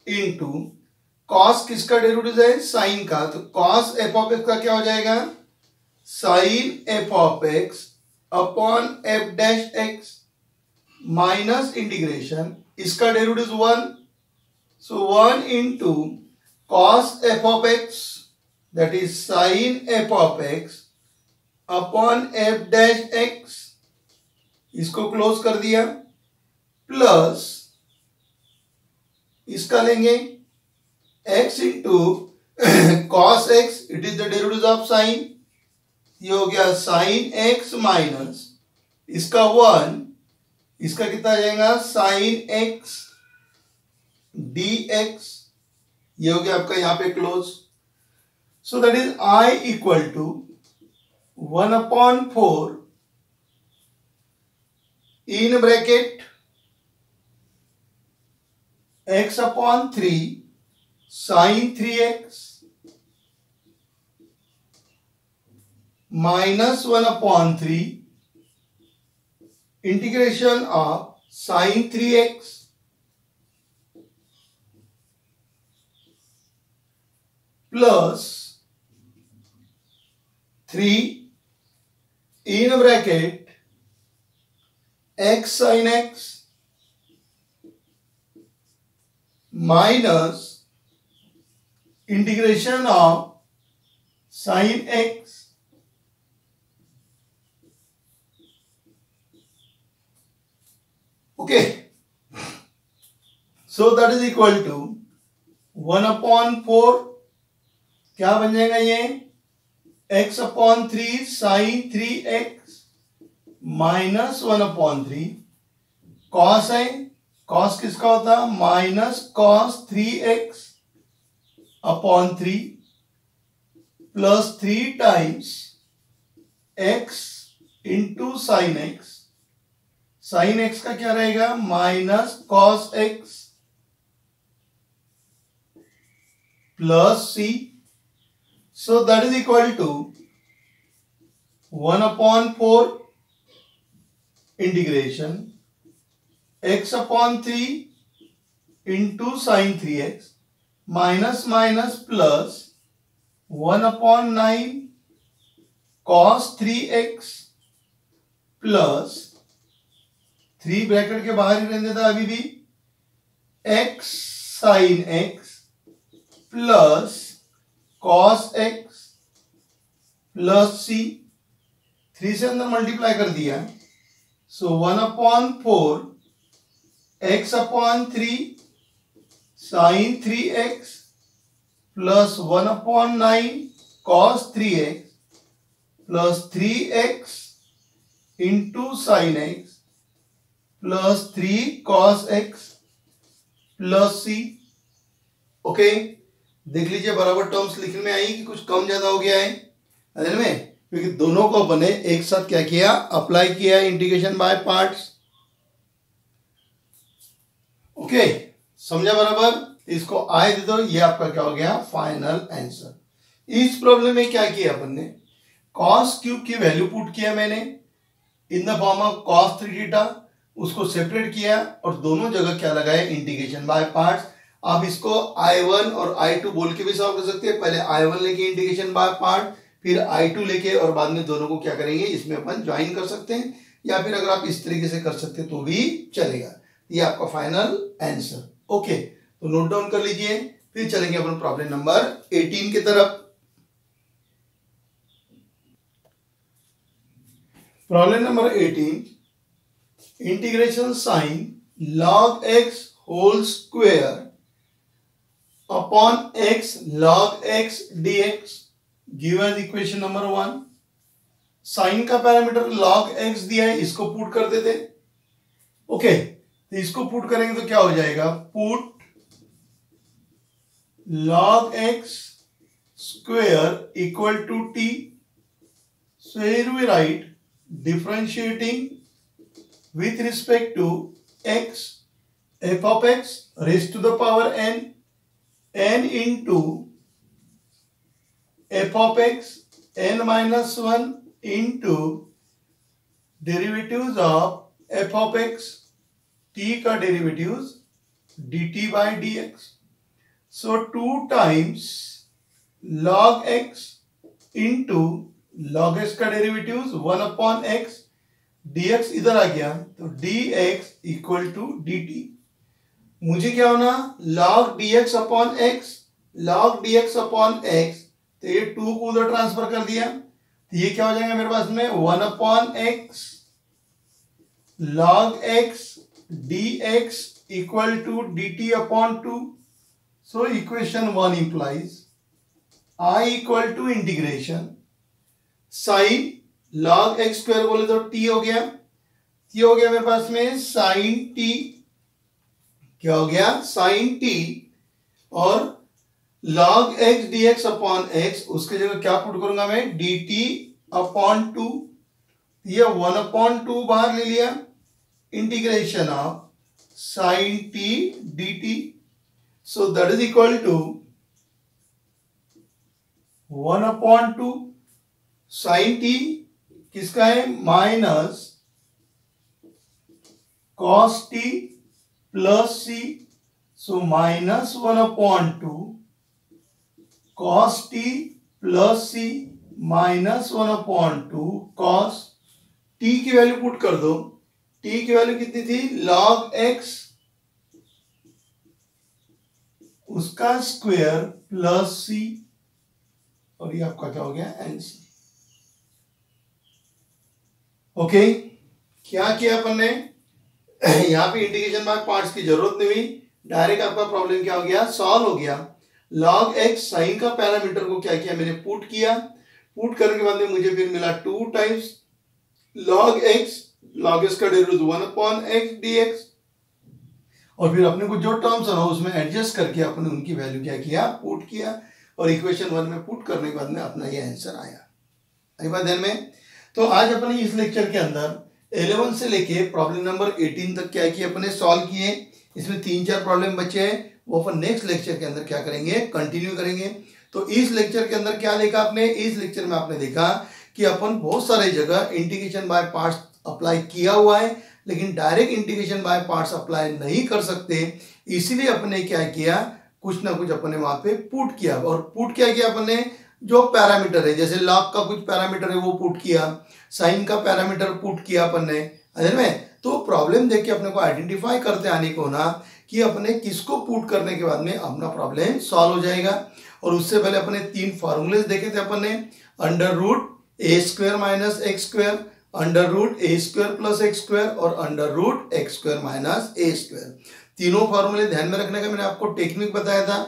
[SPEAKER 1] इंटू कॉस किसका डेरिवेटिव है, साइन का, तो कॉस एफ ऑफ एक्स का क्या हो जाएगा, sine f of x upon f dash x minus integration, इसका derivative 1, so 1 into cos f of x that is sine f of x upon f dash x, इसको close कर दिया, plus इसका लेंगे x into cos x, it is the derivative of sine, ये हो गया sine x minus इसका 1, इसका कितना आ जाएगा साइन एक्स dx, ये हो गया आपका यहां पे close. So that is I equal to 1/4 in bracket x upon 3 sine 3x minus 1/3 integration of sine 3x plus 3 in bracket x sin x minus integration of sin x okay, so that is equal to 1/4 क्या बन जाएगा ये x/3 sin 3x minus 1/3 cos है, cos किसका होता है minus cos 3x upon 3 plus 3 times x into sine x, sign x का क्या रहेगा minus cos x plus c, so that is equal to 1/4 integration x/3 into sine 3x minus minus plus 1/9 cos 3x plus 3 bracket के बाहर ही रहने देता अभी भी x sign x plus cos x plus c, 3 से अंदर मल्टीप्लाई कर दिया, सो 1/4 x/3 sine 3x plus 1/9 cos 3x plus 3x into sine x plus 3 cos x plus c। Okay, देख लीजिए बराबर टर्म्स लिखने में आई कि कुछ कम ज्यादा हो गया है अदर में, क्योंकि दोनों को बने एक साथ क्या किया अप्लाई किया इंटीग्रेशन बाय पार्ट्स। ओके, समझा बराबर, इसको आए दे दो, ये आपका क्या हो गया फाइनल आंसर। इस प्रॉब्लम में क्या किया अपन ने cos क्यूब की वैल्यू पुट किया मैंने in the form of cos 3 theta, उसको सेपरेट किया और दोनों जगह क्या लगाया इंटीग्रेशन बाय पार्ट्स। आप इसको I1 और I2 बोल के भी सॉल्व कर सकते हैं, पहले I1 लेके इंटीग्रेशन बाय पार्ट फिर I2 लेके और बाद में दोनों को क्या करेंगे इसमें अपन ज्वाइन कर सकते हैं, या फिर अगर आप इस तरीके से कर सकते हैं तो भी चलेगा। ये आपका फाइनल आंसर। ओके, तो नोट डाउन कर लीजिए, फिर चलेंगे अपन प्रॉब्लम नंबर 18 की तरफ। Problem number 18, integration sine log x whole square upon x log x dx given equation number 1। Sine का पैरामीटर log x दिया है, इसको पुट कर देते। ओके, तो इसको पुट करेंगे तो क्या हो जाएगा put log x square equal to t, so here we write differentiating with respect to x f of x raised to the power n into f of x n minus 1 into derivatives of f of x t का derivatives dt by dx, so 2 times log x into log x का derivative 1/x dx इधर आ गया तो dx equal to dt। मुझे क्या होना log dx upon x, log dx upon x, तो ये 2 को उधर ट्रांसफर कर दिया तो ये क्या हो जाएगा मेरे पास में 1/x log x dx equal to dt upon 2। सो equation 1 implies I equal to integration sine log x square बोले तो t हो गया, ये हो गया मेरे पास में साइन t, क्या हो गया साइन t, और log x dx upon x उसके जगह क्या पुट करूंगा मैं dt अपॉन 2, ये 1/2 बाहर ले लिया integration of sine t dt, so that is equal to 1/2 sine t किसका है minus cos t plus c, सो minus 1/2 cos t plus c minus 1/2 cos t की वैल्यू पुट कर दो। टी की वैल्यू कितनी थी, log x उसका स्क्वायर प्लस सी, और ये आपका क्या हो गया, आंसर। ओके, क्या किया अपन ने, यहां पे इंटीग्रेशन बाय पार्ट्स की जरूरत नहीं हुई, डायरेक्ट आपका प्रॉब्लम क्या हो गया, सॉल्व हो गया। log x साइन का पैरामीटर को क्या किया मैंने, पुट किया। पुट करने के बाद में मुझे फिर मिला 2 times log x, log x का डेरिवेटिव 1/x dx, और फिर अपने को जो टर्म्स है ना उसमें एडजस्ट करके अपने उनकी वैल्यू क्या किया, पुट किया, और इक्वेशन 1 में पुट करने के बाद में अपना ये आंसर आया। आई बात ध्यान में। तो आज अपने इस लेक्चर के अंदर 11 से लेके प्रॉब्लम नंबर 18 तक क्या किया अपने, सॉल्व किए। इसमें 3-4 प्रॉब्लम बचे हैं, वो अपन नेक्स्ट लेक्चर के अंदर क्या करेंगे, कंटिन्यू करेंगे। तो इस लेक्चर के अंदर क्या देखा आपने, इस लेक्चर में आपने देखा कि अपन बहुत सारे जगह इंटीग्रेशन बाय पार्ट्स अप्लाई किया हुआ है, लेकिन direct integration by parts apply नहीं कर सकते, इसीलिए अपने क्या किया, कुछ ना कुछ अपने वहां पे पुट किया। और पुट क्या किया अपने, जो पैरामीटर है, जैसे log का कुछ पैरामीटर है वो पुट किया, साइन का पैरामीटर पुट किया अपन ने, अदर में। तो प्रॉब्लम देख के अपने को आइडेंटिफाई करते आने को ना कि अपने किसको पुट करने के बाद में अपना प्रॉब्लम सॉल्व हो जाएगा। और उससे पहले अपने 3 फॉर्मूलेस देखे थे अपन ने, under root a square minus x square, under root a square plus x square, और under root x square minus a square. तीनों फॉर्मूले ध्यान में रखने का मैंने आपको टेक्निक बताया था।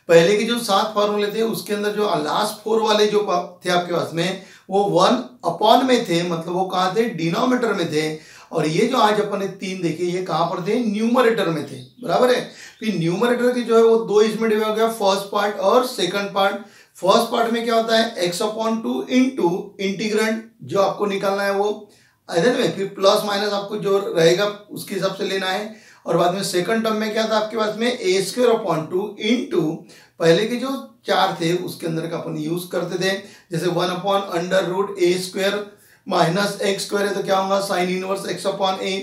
[SPEAKER 1] पहले के जो 7 फॉर्मूले थे उसके अंदर जो लास्ट 4 वाले जो थे आपके पास में, वो 1/, में थे, मतलब वो कहाँ थे, डिनोमिनेटर में थे। और ये जो आज अपन ने 3 देखे, ये कहां पर थे, न्यूमरेटर में थे, बराबर है। फिर न्यूमरेटर की जो है वो 2 इसमें डिवाइड हो गया, फर्स्ट पार्ट और सेकंड पार्ट। फर्स्ट पार्ट में क्या होता है, x/2 इंटू इंटीग्रेंड जो आपको निकालना है वो, इधर में फिर प्लस माइनस आपको जो रहेगा उसके हिसाब से लेना है। और बाद में सेकंड टर्म में क्या था आपके पास में, a²/2 इंटू पहले के जो 4 थे उसके अंदर का अपन यूज करते थे, जैसे 1/√a² माइनस एक्स स्क्वायर है तो क्या होगा, sine inverse x/a,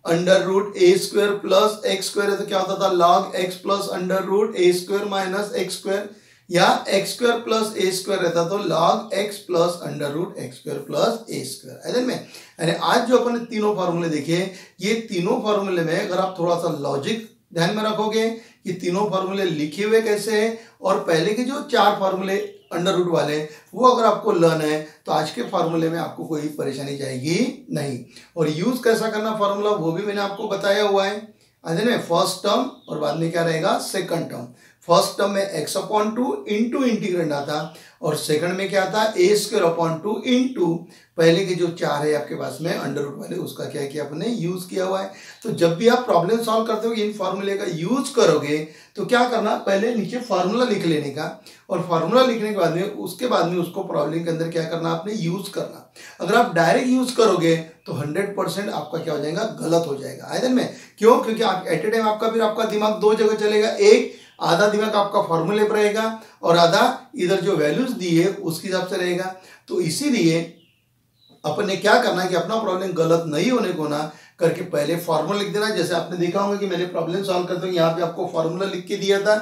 [SPEAKER 1] under root a square plus x square है तो क्या होता था, log x plus under root a² minus x square, या x² प्लस a² रहता तो log x plus under root x² plus a²। ऐसे में यानी आज जो अपन तीनों फार्मूले देखे, ये तीनों फार्मूले में अगर आप थोड़ा सा लॉजिक ध्यान में रखोगे कि तीनों फार्मूले लिखे हुए कैसे हैं, और पहले के जो 4 फार्मूले अंडर रूट वाले वो अगर आपको लर्न है तो आज के फार्मूले में आपको कोई परेशानी जाएगी नहीं। और यूज कैसा करना फार्मूला वो भी मैंने आपको बताया हुआ है, फर्स्ट टर्म और बाद में क्या रहेगा, सेकंड टर्म। फर्स्ट टर्म में x/2 इंटू इंटीग्रेंड आता, और सेकंड में क्या था, a²/2 इंटू पहले के जो 4 है आपके पास में अंडर रूट वाले, उसका क्या किया अपने यूज किया हुआ है। तो जब भी आप प्रॉब्लम सॉल्व करते हो इन फार्मूले का यूज करोगे तो क्या करना, पहले नीचे फार्मूला लिख लेने का, और फार्मूला लिखने के बाद में उसके बाद में उसको प्रॉब्लम के अंदर क्या करना, आपने यूज करना। अगर आप डायरेक्ट यूज करोगे तो 100% आपका क्या हो जाएगा, गलत हो जाएगा। आयदन में क्यों, क्योंकि आप एट ए टाइम आपका दिमाग 2 जगह चलेगा, एक आधा दिमाग आपका फॉर्मूले पर रहेगा और आधा इधर जो वैल्यूज दी है उसके हिसाब से रहेगा। तो इसीलिए अपन ने क्या करना है कि अपना प्रॉब्लम गलत नहीं होने को ना करके पहले फॉर्मूला लिख देना। जैसे आपने देखा होगा कि मैंने प्रॉब्लम सॉल्व करते हुए यहाँ पे आपको फॉर्मूला लिख के दिया था,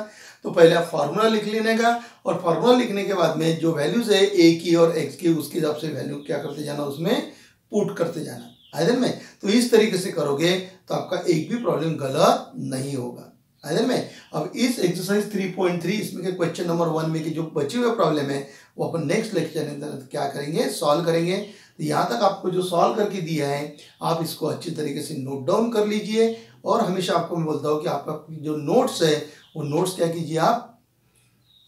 [SPEAKER 1] तो पहले आप फॉर्मूला लिख लेने का, और फॉर्मूला लिखने के बाद में जो वैल्यूज है a की और x की, उसके हिसाब से वैल्यू क्या करते जाना, उसमें पुट करते जाना। आइदन में तो इस तरीके से करोगे तो आपका एक भी प्रॉब्लम गलत नहीं होगा। आइदन में अब इस एक्सरसाइज 3.3 इसमें के क्वेश्चन नंबर 1 में के जो बचे हुए प्रॉब्लम है वो अपन नेक्स्ट लेक्चर के अंदर क्या करेंगे, सॉल्व करेंगे। तो यहाँ तक आपको जो सॉल्व करके दिया है आप इसको अच्छी तरीके से नोट डाउन कर लीजिए, और हमेशा आपको मैं बोलता हूँ कि आपका जो नोट्स है वो नोट्स क्या कीजिए, आप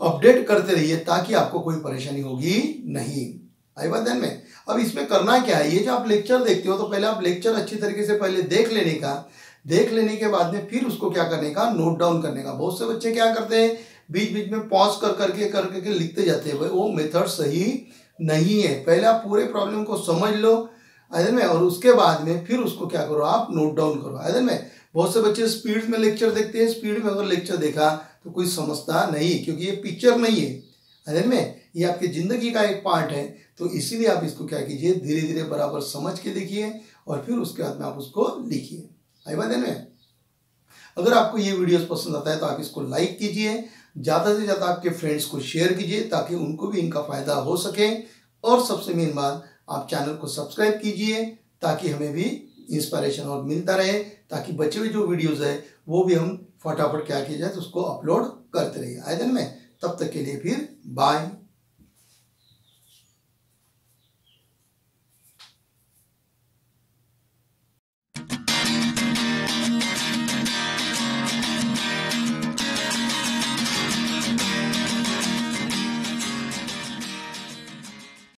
[SPEAKER 1] अपडेट करते रहिए ताकि आपको कोई परेशानी होगी नहीं। आई बात ध्यान में। अब इसमें करना क्या है, ये जो आप लेक्चर देखते हो तो पहले आप लेक्चर अच्छी तरीके से पहले देख लेने का, देख लेने के बाद में फिर उसको क्या करने का, नोट डाउन करने का। बहुत से बच्चे क्या करते हैं, बीच बीच में पॉज कर करके लिखते जाते हैं, वो मेथड सही नहीं है। पहले आप पूरे प्रॉब्लम को समझ लो आइदन में, और उसके बाद में फिर उसको क्या करो, आप नोट डाउन करो आइदन में। बहुत से बच्चे स्पीड में लेक्चर देखते हैं, स्पीड में अगर लेक्चर देखा तो कोई समझता नहीं, क्योंकि ये पिक्चर नहीं है आइदन में, ये आपकी जिंदगी का एक पार्ट है। तो इसीलिए आप इसको क्या कीजिए, धीरे धीरे बराबर समझ के देखिए और फिर उसके बाद में आप उसको लिखिए। आई बात है ना। अगर आपको ये वीडियोस पसंद आता है तो आप इसको लाइक कीजिए, ज़्यादा से ज़्यादा आपके फ्रेंड्स को शेयर कीजिए ताकि उनको भी इनका फ़ायदा हो सके। और सबसे मेन बात, आप चैनल को सब्सक्राइब कीजिए ताकि हमें भी इंस्पिरेशन और मिलता रहे, ताकि बचे हुए जो वीडियोस है वो भी हम फटाफट क्या किया जाए तो उसको अपलोड करते रहिए आए दिन में। तब तक के लिए फिर बाय।